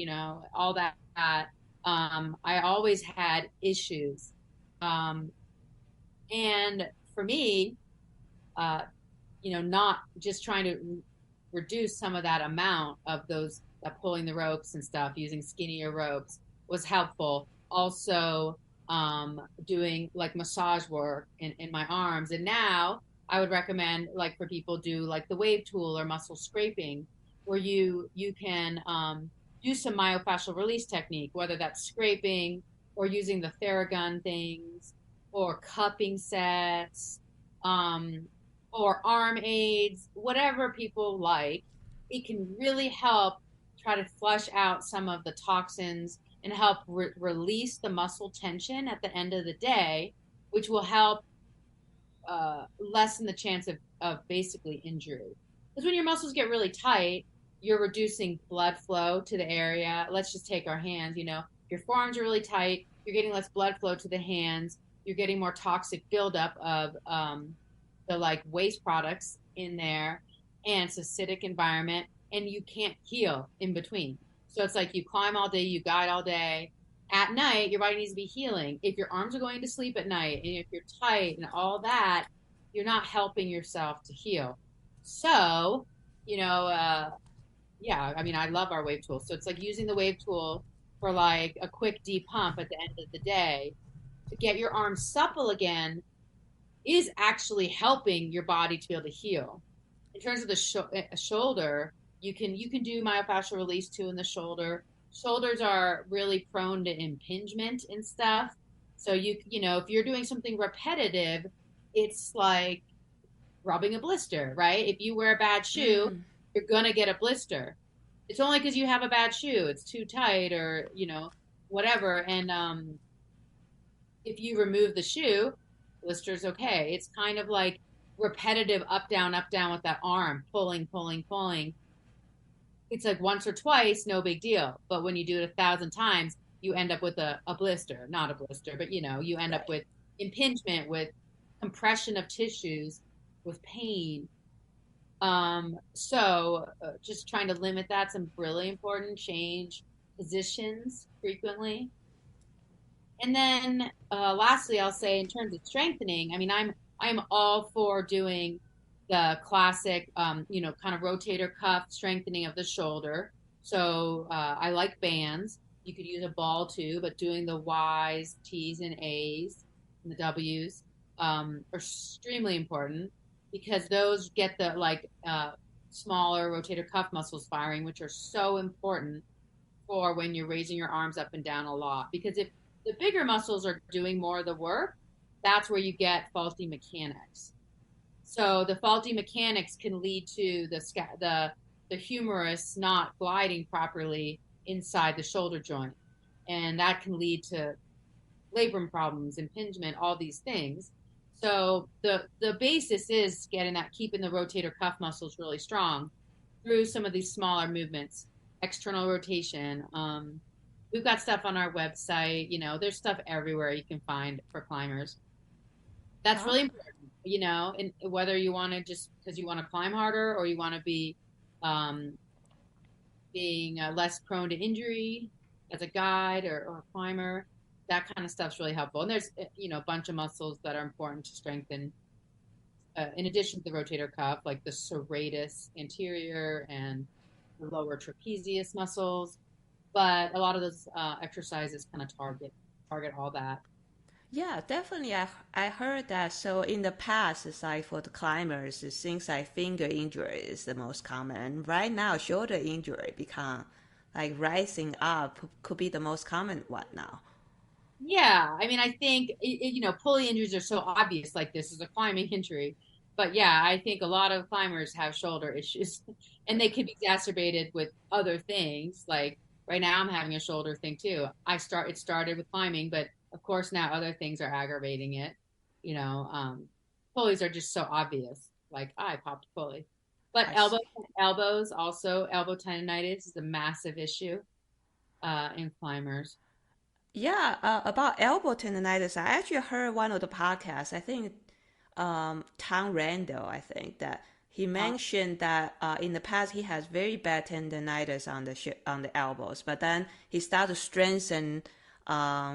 all that. I always had issues. Um, and for me, uh, not just trying to reduce some of that amount of those pulling the ropes and stuff, using skinnier ropes was helpful. Also, doing like massage work in my arms. And now I would recommend like for people do like the wave tool or muscle scraping, where you can do some myofascial release technique, whether that's scraping or using the Theragun things or cupping sets. Or arm aids, whatever people like, it can really help try to flush out some of the toxins and help release the muscle tension at the end of the day, which will help lessen the chance of basically injury. Because when your muscles get really tight, you're reducing blood flow to the area. Let's just take our hands, your forearms are really tight, you're getting less blood flow to the hands, you're getting more toxic buildup of the like waste products in there, and it's acidic environment, and you can't heal in between. So it's like you climb all day, you guide all day. At night, your body needs to be healing. If your arms are going to sleep at night, and if you're tight and all that, you're not helping yourself to heal. So, yeah, I mean, I love our wave tool. So it's like using the wave tool for like a quick deep pump at the end of the day to get your arms supple again is actually helping your body to be able to heal. In terms of the shoulder, you can do myofascial release too in the shoulder. Shoulders are really prone to impingement and stuff. So if you're doing something repetitive, it's like rubbing a blister, right? If you wear a bad shoe, Mm. you're gonna get a blister. It's only because you have a bad shoe. It's too tight or whatever. And if you remove the shoe, blister's okay. It's kind of like repetitive up down with that arm, pulling, pulling, pulling. It's like once or twice, no big deal. But when you do it 1,000 times, you end up with a blister, not a blister, but you end up Right. with impingement, with compression of tissues, with pain. So just trying to limit that. Some really important change positions frequently. And then lastly, I'll say in terms of strengthening, I mean, I'm all for doing the classic, kind of rotator cuff strengthening of the shoulder. So I like bands. You could use a ball too, but doing the Y's, T's, and A's, and the W's are extremely important because those get the like smaller rotator cuff muscles firing, which are so important for when you're raising your arms up and down a lot. Because if the bigger muscles are doing more of the work, that's where you get faulty mechanics. So the faulty mechanics can lead to the humerus not gliding properly inside the shoulder joint, and that can lead to labrum problems, impingement, all these things. So the basis is keeping the rotator cuff muscles really strong through some of these smaller movements, external rotation. We've got stuff on our website. There's stuff everywhere you can find for climbers. That's really Okay. important, and whether you want to just because you want to climb harder or you want to be um, being less prone to injury as a guide or a climber, that kind of stuff's really helpful. And there's, a bunch of muscles that are important to strengthen in addition to the rotator cuff, like the serratus anterior and the lower trapezius muscles. But a lot of those exercises kind of target all that. Yeah, definitely. I heard that. So in the past, it's like for the climbers, it seems like finger injury is the most common. And right now, shoulder injury become like rising up could be the most common one now. Yeah, I mean, I think pulley injuries are so obvious. Like this is a climbing injury, but yeah, I think a lot of climbers have shoulder issues and they can be exacerbated with other things. Like right now I'm having a shoulder thing too. It started with climbing, but of course now other things are aggravating it. You know, pulleys are just so obvious. Like I popped a pulley. But I see. elbows also, elbow tendonitis is a massive issue in climbers. Yeah, about elbow tendonitis, I actually heard one of the podcasts. I think Tom Randall, I think that he Uh, mentioned that in the past he has very bad tendonitis on the on the elbows, but then he started to strengthen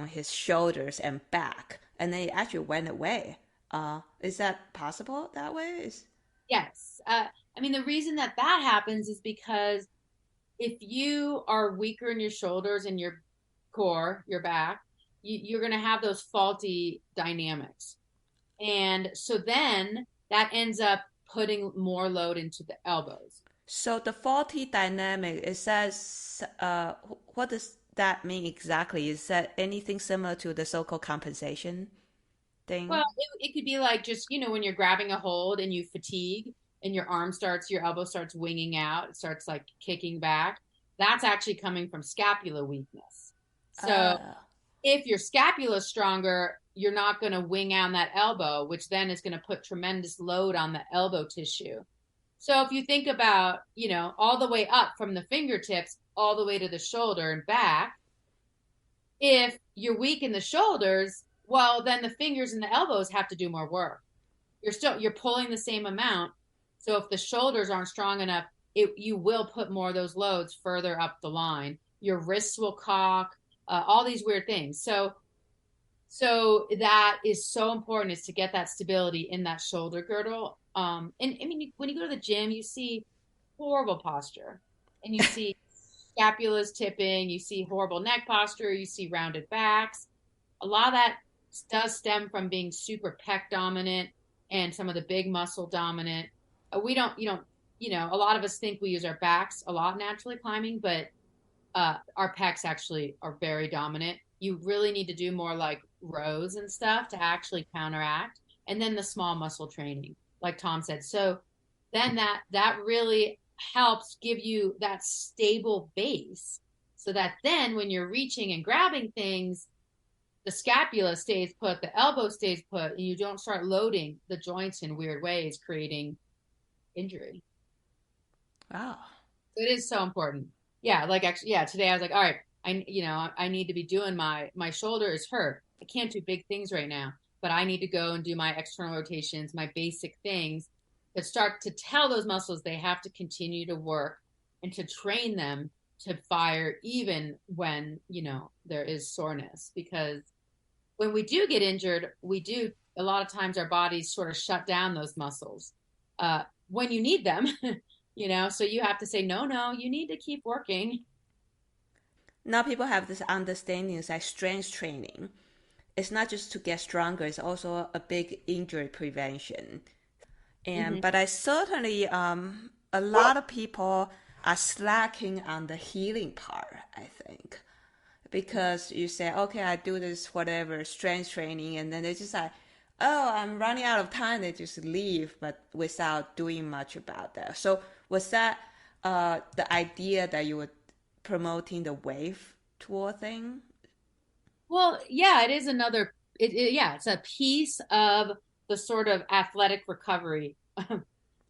his shoulders and back, and then it actually went away. Is that possible that way? yes. I mean, the reason that that happens is because if you are weaker in your shoulders and your core, your back, you're going to have those faulty dynamics. And so then that ends up putting more load into the elbows. So the faulty dynamic, it says, what does that mean exactly? Is that anything similar to the so-called compensation Well, thing? it could be like just, when you're grabbing a hold and you fatigue and your elbow starts winging out, it starts like kicking back. That's actually coming from scapula weakness. So Uh, if your scapula is stronger, you're not going to wing out that elbow, which then is going to put tremendous load on the elbow tissue. So if you think about, all the way up from the fingertips all the way to the shoulder and back, if you're weak in the shoulders, well, then the fingers and the elbows have to do more work. You're pulling the same amount. So if the shoulders aren't strong enough, you will put more of those loads further up the line. Your wrists will cock, all these weird things. So that is so important, is to get that stability in that shoulder girdle. And I mean, when you go to the gym, you see horrible posture, and you see scapulas tipping, you see horrible neck posture, you see rounded backs. A lot of that does stem from being super pec dominant and some of the big muscle dominant. We don't, a lot of us think we use our backs a lot naturally climbing, but our pecs actually are very dominant. You really need to do more like rows and stuff to actually counteract, and then the small muscle training, like Tom said. So then that really helps give you that stable base, so that then when you're reaching and grabbing things, the scapula stays put, the elbow stays put, and you don't start loading the joints in weird ways, creating injury. wow. So it is so important. Yeah, like actually, yeah. Today I was like, all right, I need to be doing my shoulder is hurt. I can't do big things right now, but I need to go and do my external rotations, my basic things that start to tell those muscles they have to continue to work and to train them to fire even when there is soreness. Because when we do get injured, we do a lot of times our bodies sort of shut down those muscles when you need them. So you have to say, no, no, you need to keep working. Now people have this understanding, it's like strength training. It's not just to get stronger, it's also a big injury prevention. And Mm-hmm. but I certainly a lot of people are slacking on the healing part, I think. Because you say, okay, I do this whatever strength training, and then they just like, oh, I'm running out of time. They just leave, but without doing much about that. So was that the idea that you were promoting the wave tour thing? Well, yeah, it is yeah, it's a piece of the sort of athletic recovery Right.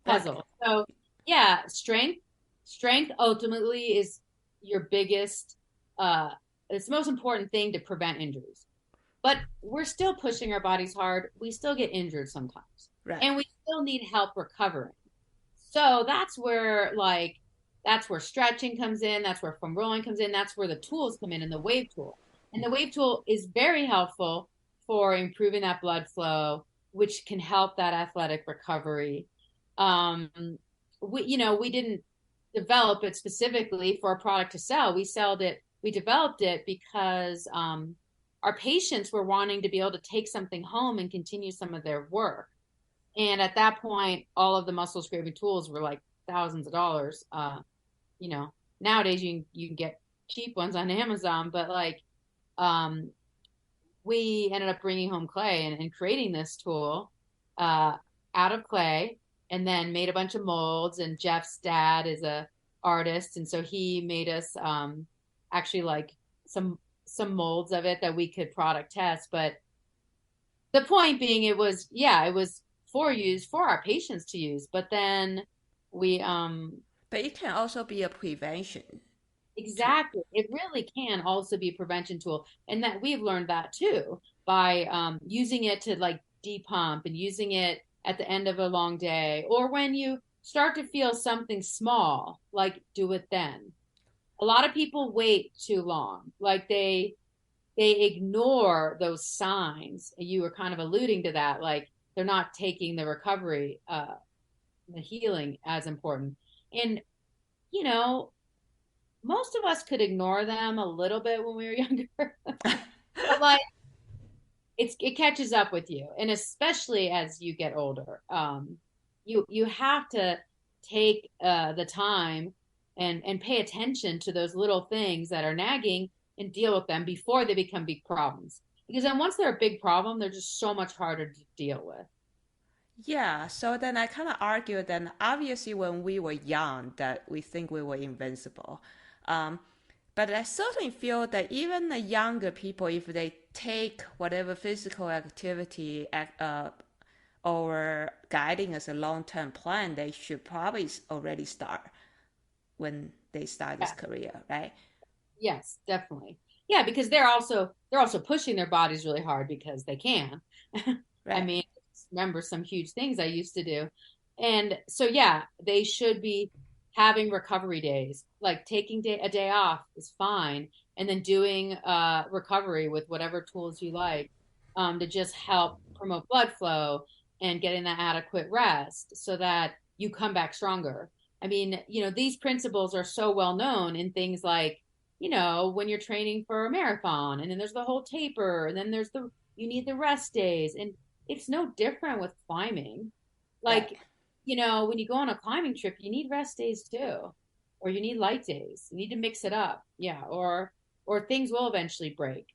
puzzle. So, yeah, strength ultimately is your biggest, uh, it's the most important thing to prevent injuries. But we're still pushing our bodies hard. We still get injured sometimes, Right. and we still need help recovering. So that's where stretching comes in. That's where foam rolling comes in. That's where the tools come in, and the wave tool. And the wave tool is very helpful for improving that blood flow, which can help that athletic recovery. Um, we didn't develop it specifically for a product to sell. We developed it because our patients were wanting to be able to take something home and continue some of their work. And at that point, all of the muscle scraping tools were like thousands of dollars. You know, Nowadays you can get cheap ones on Amazon, but like we ended up bringing home clay and creating this tool. out of clay and then made a bunch of molds. And Jeff's dad is a artist, and so he made us actually like some molds of it that we could product test. But the point being, it was for our patients to use. But then we But it can also be a prevention too. exactly. It really can also be a prevention tool. And that we've learned that too by using it to like depump and using it at the end of a long day or when you start to feel something small, like do it then. A lot of people wait too long. Like they ignore those signs. You were kind of alluding to that, like they're not taking the recovery, the healing as important. And you know, most of us could ignore them a little bit when we were younger, but like it catches up with you, and especially as you get older, you have to take the time and pay attention to those little things that are nagging and deal with them before they become big problems. Because then once they're a big problem, they're just so much harder to deal with. Yeah, so then I kind of argue that obviously when we were young that we think we were invincible. Um, but I certainly feel that even the younger people, if they take whatever physical activity or guiding as a long-term plan, they should probably already start when they start this Yeah. career, right? Yes, definitely. Yeah, because they're also pushing their bodies really hard because they can. I Right. mean, remember some huge things I used to do. And so yeah, they should be having recovery days. Like taking a day off is fine and then doing recovery with whatever tools you like to just help promote blood flow and getting that adequate rest so that you come back stronger. I mean, these principles are so well known in things like when you're training for a marathon and then there's the whole taper and then you need the rest days. And it's no different with climbing. Right. Like, when you go on a climbing trip, you need rest days too, or you need light days. You need to mix it up. Yeah. Or things will eventually break.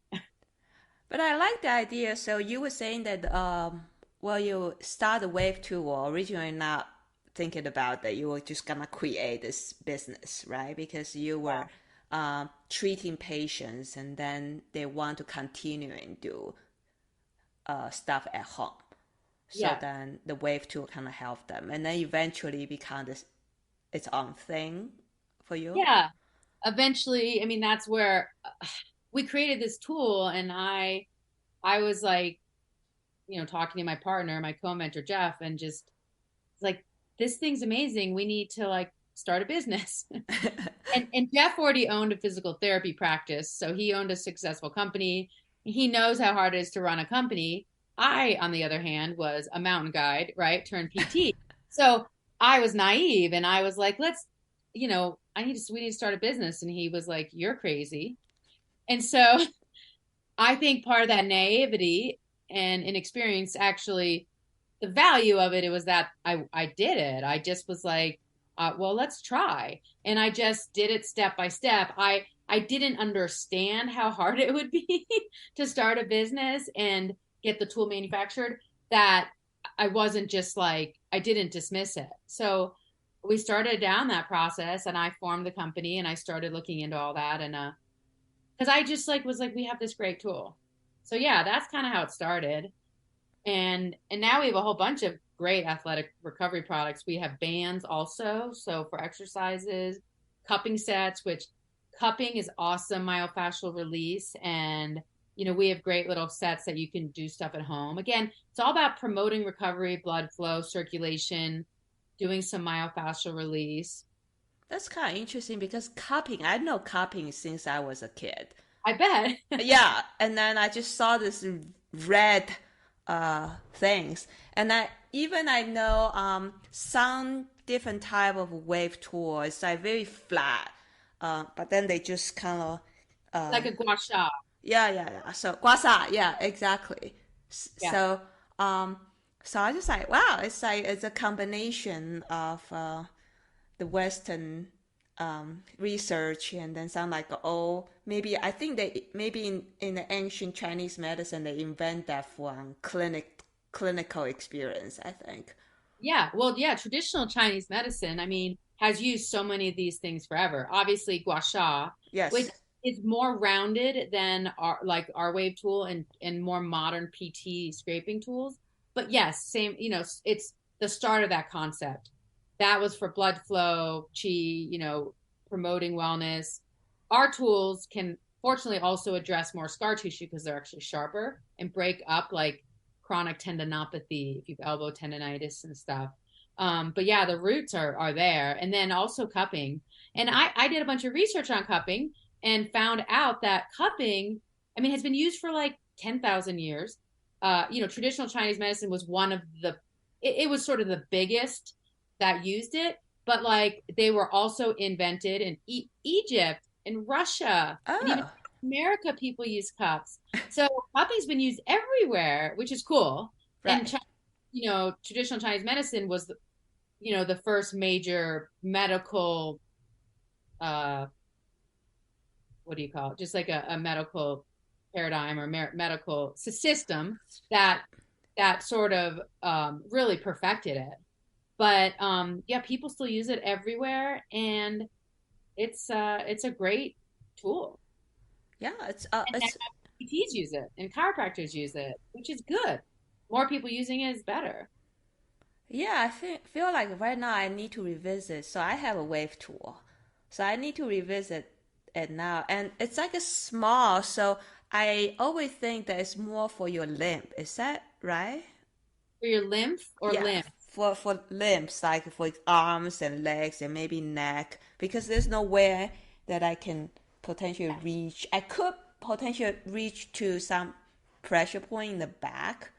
But I like the idea. So you were saying that, well, you start a wave tour originally not thinking about that you were just gonna create this business, right? Because you were treating patients and then they want to continue and do stuff at home. So Yeah. then the wave tool kind of helped them, and then eventually become its own thing for you. Yeah. Eventually, I mean, that's where we created this tool. And I was like, talking to my partner, my co-mentor, Jeff, and just like, this thing's amazing. We need to like start a business. And Jeff already owned a physical therapy practice, so he owned a successful company. He knows how hard it is to run a company. I, on the other hand, was a mountain guide, right? Turned PT. So I was naive, and I was like, let's, we need to start a business. And he was like, you're crazy. And so I think part of that naivety and inexperience actually the value of it, it was that I did it. I just was like, well, let's try. And I just did it step by step. I didn't understand how hard it would be to start a business and get the tool manufactured, that I wasn't just like, I didn't dismiss it. So we started down that process and I formed the company and I started looking into all that. And because I just like was like, we have this great tool. So yeah, that's kind of how it started. And now we have a whole bunch of great athletic recovery products. We have bands also, so for exercises, cupping sets, which cupping is awesome myofascial release. And we have great little sets that you can do stuff at home. Again, it's all about promoting recovery, blood flow, circulation, doing some myofascial release. That's kind of interesting because cupping, I know cupping since I was a kid. I bet. Yeah, and then I just saw this red things, and I know some different type of wave tool. It's like very flat, but then they just kind of Like a gua sha. yeah. So guasa, yeah, exactly. Yeah. So um, so I just like wow, it's like it's a combination of the Western research and then some like oh maybe I think they maybe in the ancient Chinese medicine they invent that from clinic clinical experience, I think. Yeah, well, yeah, traditional Chinese medicine, I mean, has used so many of these things forever. Obviously, gua sha, which Yes. is more rounded than our wave tool and more modern PT scraping tools. But yes, same, it's the start of that concept. That was for blood flow, qi, promoting wellness. Our tools can fortunately also address more scar tissue because they're actually sharper and break up like chronic tendinopathy, if you've elbow tendonitis and stuff. But yeah, the roots are there. And then also cupping. And I did a bunch of research on cupping and found out that cupping, I mean, has been used for like 10,000 years. Traditional Chinese medicine was one of it was sort of the biggest that used it, but like they were also invented in Egypt and Russia and even Oh, America, people use cups. So cupping's been used everywhere, which is cool. And right. traditional Chinese medicine was, the first major medical, uh, what do you call it? Just like a medical paradigm or medical system that sort of really perfected it. But yeah, people still use it everywhere, and it's a great tool. Yeah, And it's PTs use it and chiropractors use it, which is good. More people using it is better. yeah, feel like right now I need to revisit. So I have a wave tool. So I need to revisit it now. And it's like a small, so I always think that it's more for your limb. Is that right? For your lymph or Yeah, limb. for limbs, like for arms and legs and maybe neck, because there's nowhere that I can potentially reach. I could potentially reach to some pressure point in the back,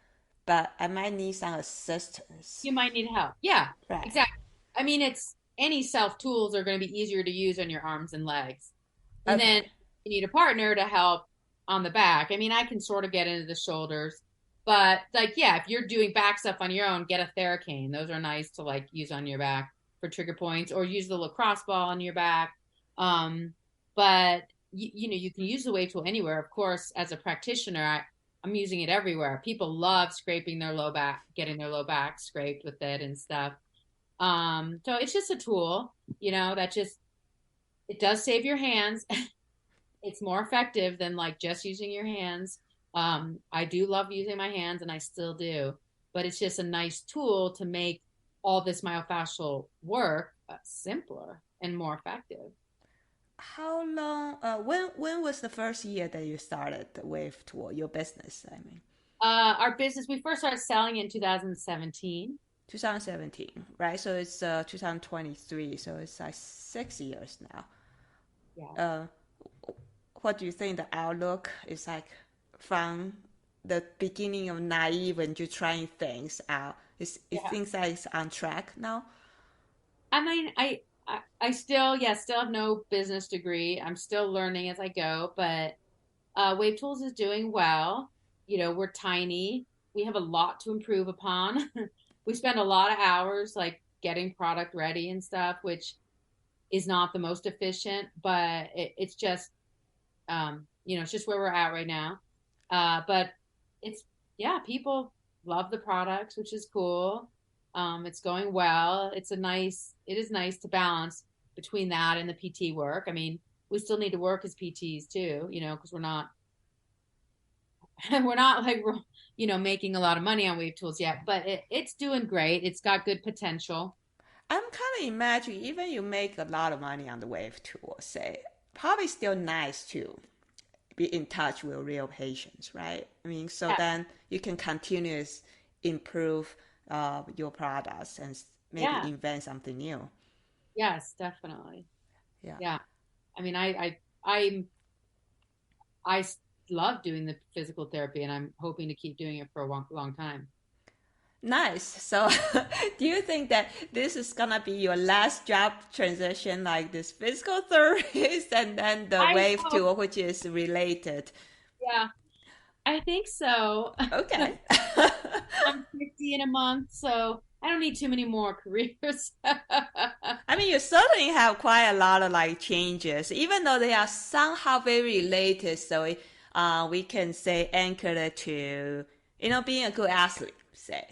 but I might need some assistance. You might need help. Yeah, Right. exactly. I mean, it's any self tools are going to be easier to use on your arms and legs. And then Okay. you need a partner to help on the back. I mean, I can sort of get into the shoulders, but like, yeah, if you're doing back stuff on your own, get a Theracane. Those are nice to like use on your back for trigger points, or use the lacrosse ball on your back. Um, but you can use the wave tool anywhere. Of course, as a practitioner, I'm using it everywhere. People love scraping their low back, getting their low back scraped with it and stuff. So it's just a tool, that just it does save your hands. It's more effective than like just using your hands. I do love using my hands and I still do, but it's just a nice tool to make all this myofascial work simpler and more effective. How long? When was the first year that you started the wave tour? Your business, I mean, Our business, we first started selling in 2017. 2017, right? So it's 2023. So it's like 6 years now. Yeah. Uh, what do you think the outlook is like from the beginning of naive and you trying things out? Is Yeah. things like it's on track now? I mean, I still, yeah, still have no business degree. I'm still learning as I go, but Wave Tools is doing well. We're tiny. We have a lot to improve upon. We spend a lot of hours like getting product ready and stuff, which is not the most efficient, but it's just, it's just where we're at right now. But it's, yeah, people love the products, which is cool. It's going well. It is nice to balance between that and the PT work. I mean, we still need to work as PTs too, because we're not we're not like making a lot of money on wave tools yet, but it's doing great. It's got good potential. I'm kind of imagining even you make a lot of money on the wave tool, say, probably still nice to be in touch with real patients, right? I mean, so Yeah, then you can continuously improve your products and maybe yeah, invent something new. yes, definitely. Yeah. Yeah, I mean, I love doing the physical therapy, and I'm hoping to keep doing it for a long, long time. Nice. So, do you think that this is gonna be your last job transition, like this physical therapist and then the I wave hope, tool, which is related? yeah, I think so. Okay. I'm 50 in a month, so I don't need too many more careers. I mean, you certainly have quite a lot of like changes, even though they are somehow very related. So we can say anchored to being a good athlete, say,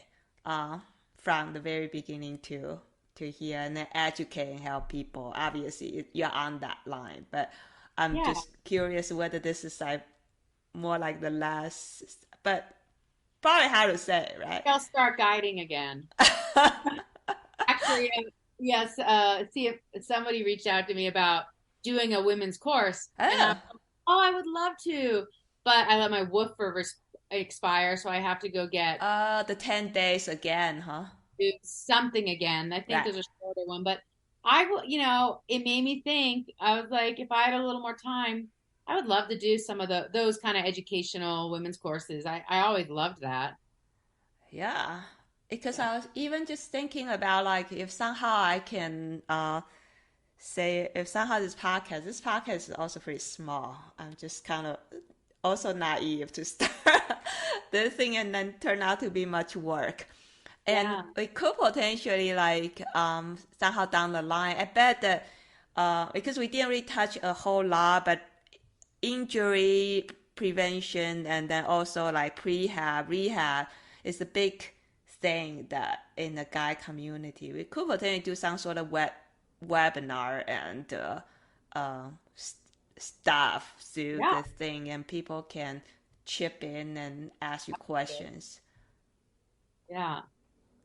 uh, from the very beginning to here, and then educate and help people. Obviously, you're on that line, but I'm Yeah, just curious whether this is like more like the last, but probably hard to say, right? I'll start guiding again. Actually, yes. See if somebody reached out to me about doing a women's course, and Oh, oh, I would love to, but I let my woofer expire, so I have to go get the 10 days again, huh? do something again. I think Right. there's a shorter one, but I will. It made me think. I was like, if I had a little more time, I would love to do some of those kind of educational women's courses. I always loved that. Yeah. Because Yeah. I was even just thinking about like if somehow I can say if somehow this podcast is also pretty small. I'm just kind of also naive to start this thing and then turn out to be much work. And Yeah. we could potentially like somehow down the line. I bet that because we didn't really touch a whole lot, but injury prevention and then also like prehab, rehab is a big thing that in the guy community. We could potentially do some sort of webinar and uh, stuff through Yeah. the thing, and people can chip in and ask you questions. Yeah.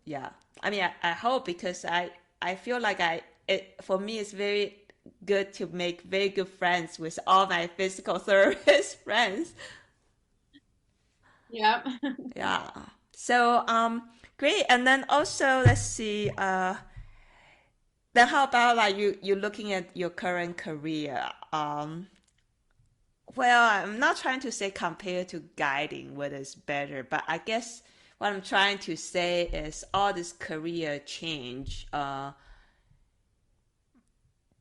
Yeah, I mean, I hope because I feel like for me it's very good to make very good friends with all my physical therapist friends. Yep. Yeah. So great. And then also let's see then how about like you looking at your current career? Well, I'm not trying to say compared to guiding what is better, but I guess what I'm trying to say is all this career change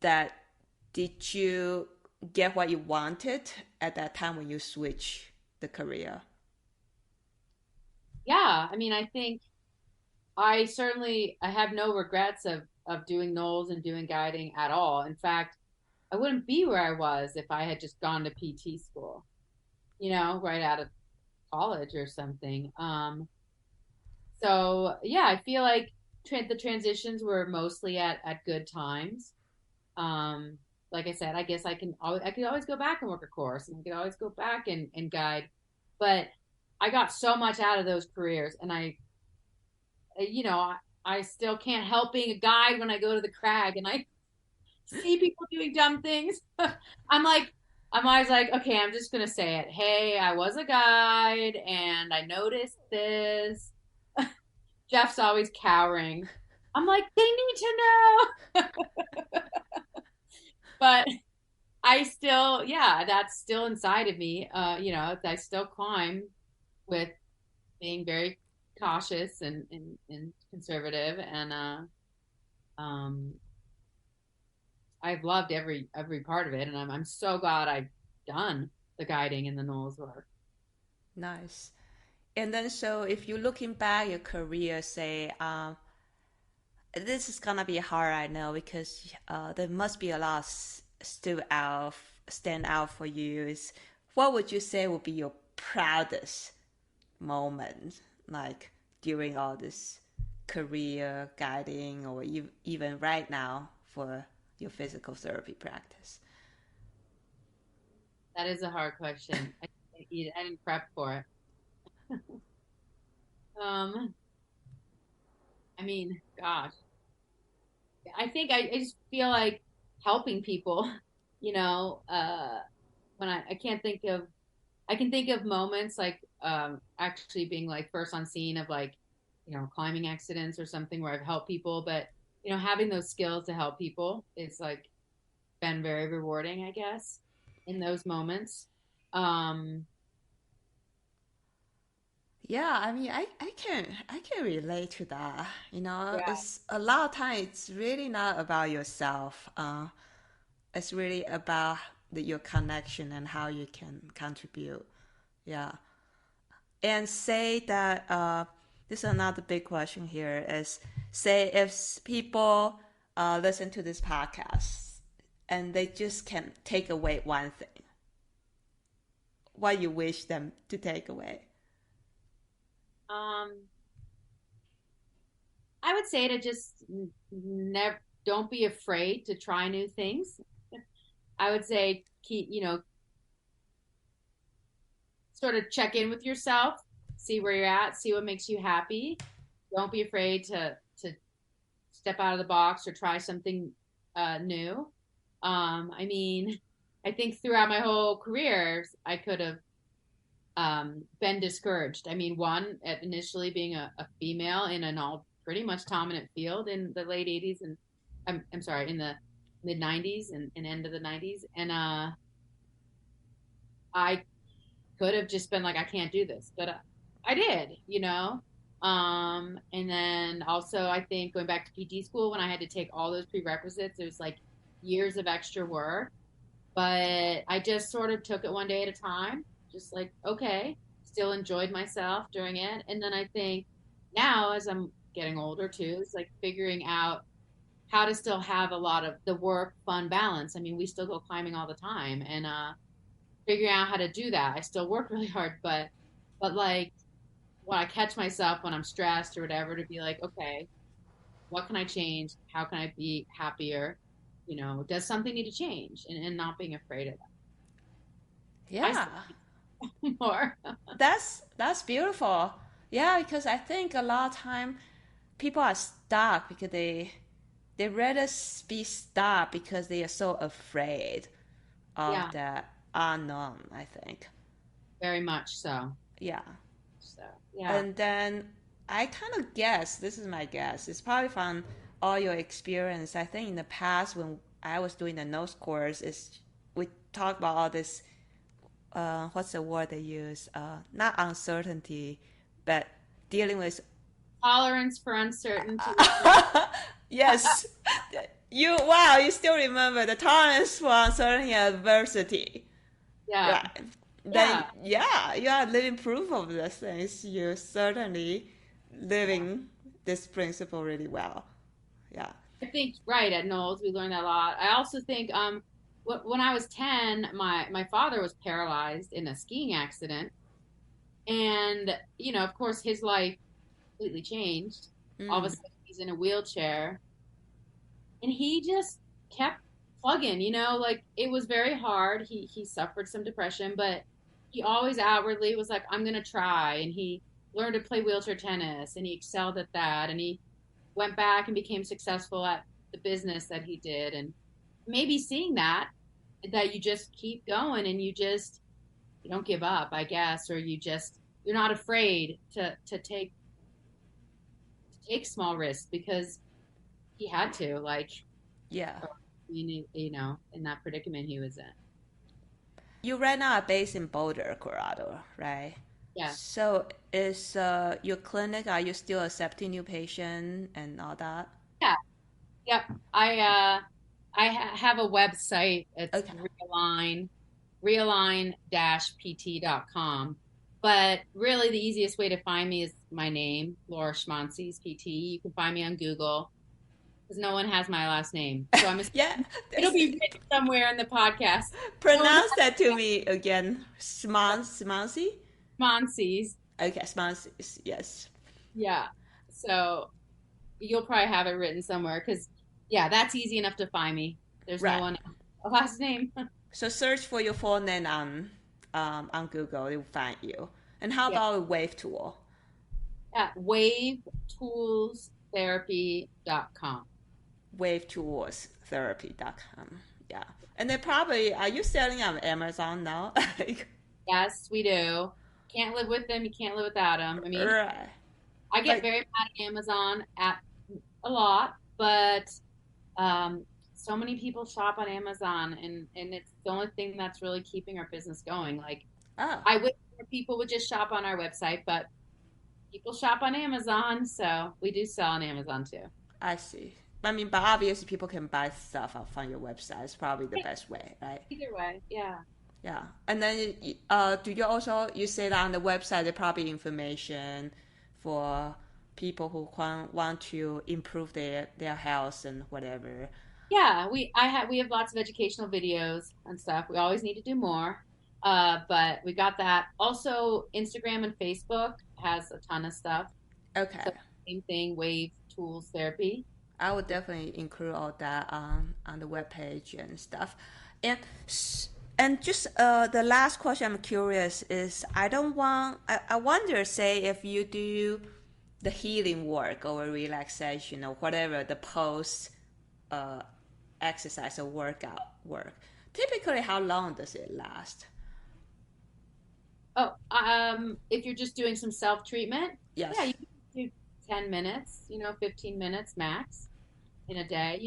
that did you get what you wanted at that time when you switch the career? Yeah. I mean, I think I have no regrets of doing NOLS and doing guiding at all. In fact, I wouldn't be where I was if I had just gone to PT school, right out of college or something. So yeah, I feel like the transitions were mostly at good times. Um, like I said, I guess I could always go back and work a course, and I could always go back and guide. But I got so much out of those careers, and I still can't help being a guide when I go to the crag and I see people doing dumb things. I'm like, I'm always like, okay, I'm just gonna say it. Hey, I was a guide and I noticed this. Jeff's always cowering. I'm like, they need to know. But I still, yeah, that's still inside of me. I still climb with being very cautious and conservative. And um, I've loved every part of it. And I'm so glad I've done the guiding and the NOLS work. Nice. And then so if you're looking back your career, say, this is gonna be hard, I know, because there must be a lot stand out for you. Is what would you say would be your proudest moment, like during all this career guiding, or even right now for your physical therapy practice? That is a hard question. I didn't prep for it. Um, I mean, gosh, I think I just feel like helping people, you know, when I can't think of, I can think of moments like actually being like first on scene of like, climbing accidents or something where I've helped people, but having those skills to help people is like been very rewarding, I guess, in those moments. Um, Yeah, I mean, I can relate to that. yeah, It's a lot of time. It's really not about yourself. It's really about your connection and how you can contribute. Yeah, and say that this is another big question here is say if people listen to this podcast and they just can take away one thing, what you wish them to take away? Um, I would say to just never don't be afraid to try new things. I would say keep, sort of check in with yourself, see where you're at, see what makes you happy. Don't be afraid to step out of the box or try something new. I mean, I think throughout my whole career, I could have been discouraged. I mean, one, at initially being a female in an all pretty much dominant field in the late 80s and I'm sorry, in the mid 90s and end of the 90s. And I could have just been like, I can't do this, but I did. And then also, I think going back to PT school, when I had to take all those prerequisites, it was like years of extra work. But I just sort of took it one day at a time, just like, okay, still enjoyed myself during it. And then I think now, as I'm getting older too, it's like figuring out how to still have a lot of the work fun balance. I mean, we still go climbing all the time and figuring out how to do that. I still work really hard, but like when I catch myself when I'm stressed or whatever, to be like, okay, what can I change? How can I be happier? Does something need to change? And not being afraid of that. I Yeah, still more. that's beautiful. Yeah, because I think a lot of time people are stuck because they rather be stuck because they are so afraid of Yeah, the unknown, I think. very much so. Yeah. So yeah, And then I kind of guess, this is my guess, it's probably from all your experience. I think in the past when I was doing the nose course, is we talk about all this, what's the word they use? Not uncertainty, but dealing with. tolerance for uncertainty. Yes, wow, you still remember the tolerance for uncertainty and adversity. Yeah, Right. Then, yeah. yeah, you are living proof of these things. You're certainly living this principle really well. Yeah. I think right at NOLS we learned that a lot. I also think when I was 10, my father was paralyzed in a skiing accident, and of course, his life completely changed. All of a Mm, sudden, he's in a wheelchair, and he just kept plugging. Like it was very hard. He suffered some depression, but he always outwardly was like, "I'm gonna try," and he learned to play wheelchair tennis, and he excelled at that, and he went back and became successful at the business that he did, and maybe seeing that you just keep going and you don't give up, I guess, or you're not afraid to take small risks because he had to, like, yeah. in that predicament he was in. You right now are based in Boulder, Colorado, right? Yeah, So is your clinic, are you still accepting new patient and all that? yeah, yep. I have a website. It's Okay. realign-pt.com. But really, the easiest way to find me is my name, Laura Schmonsees, PT. You can find me on Google because no one has my last name. So Yeah. it'll be written somewhere in the podcast. No one Pronounce has that to me again. Smancy? Schmonsees. Okay, Smancy. Yes. Yeah. So you'll probably have it written somewhere because, yeah, that's easy enough to find me. There's no Right. one a last name. So search for your full name on Google, it will find you. And how Yeah. about a wave tool? At wavetoolstherapy.com. Wavetoolstherapy.com. Yeah. And then probably, are you selling on Amazon now? Like, Yes, we do. Can't live with them. You can't live without them. I mean, right. I get But very mad at Amazon at a lot, but so many people shop on Amazon, and it's the only thing that's really keeping our business going. Like, oh, I wish more people would just shop on our website, but people shop on Amazon, so we do sell on Amazon too. I see. I mean, but obviously people can buy stuff off on your website. It's probably the Yeah, best way, right? either way, yeah. Yeah. And then do you also, you say that on the website there probably information for people who want to improve their health and whatever. Yeah, we have lots of educational videos and stuff. We always need to do more. But we got that. Also, Instagram and Facebook has a ton of stuff. Okay. So same thing, wave tools therapy. I would definitely include all that on the webpage and stuff. And and just the last question I'm curious is I wonder, say, if you do the healing work or relaxation or whatever, the post uh, exercise or workout work, typically how long does it last? Oh, if you're just doing some self-treatment, yeah, Yes. you can do 10 minutes, 15 minutes max in a day.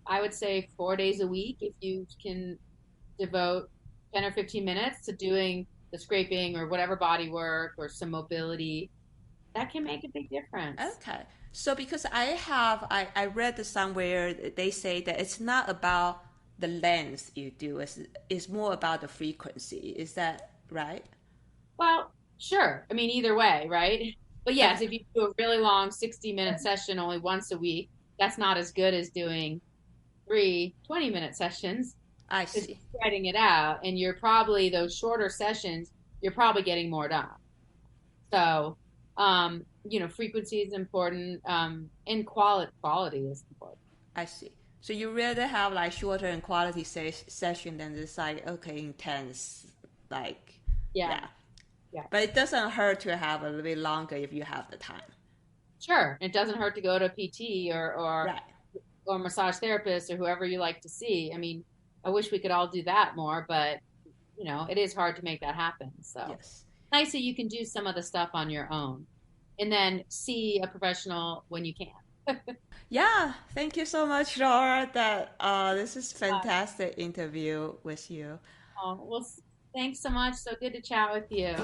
I would say 4 days a week if you can devote 10 or 15 minutes to doing the scraping or whatever body work or some mobility. That can make a big difference. Okay. So because I read somewhere they say that it's not about the length you do, it's more about the frequency. Is that right? Well, sure. I mean, either way, right? But Okay. yes, if you do a really long 60-minute session only once a week, that's not as good as doing three 20-minute sessions I because you're see. spreading it out and you're probably those shorter sessions, you're probably getting more done. So, frequency is important, and quality is important. I see. So you rather have like shorter and quality session than just like okay intense, like Yeah, yeah. yeah, But it doesn't hurt to have a little bit longer if you have the time. sure. It doesn't hurt to go to a PT Right. or massage therapist or whoever you like to see. I mean, I wish we could all do that more, but it is hard to make that happen. So Yes. nice that you can do some of the stuff on your own and then see a professional when you can. Yeah. Thank you so much, Laura. That this is fantastic interview with you. Well, thanks so much. So good to chat with you.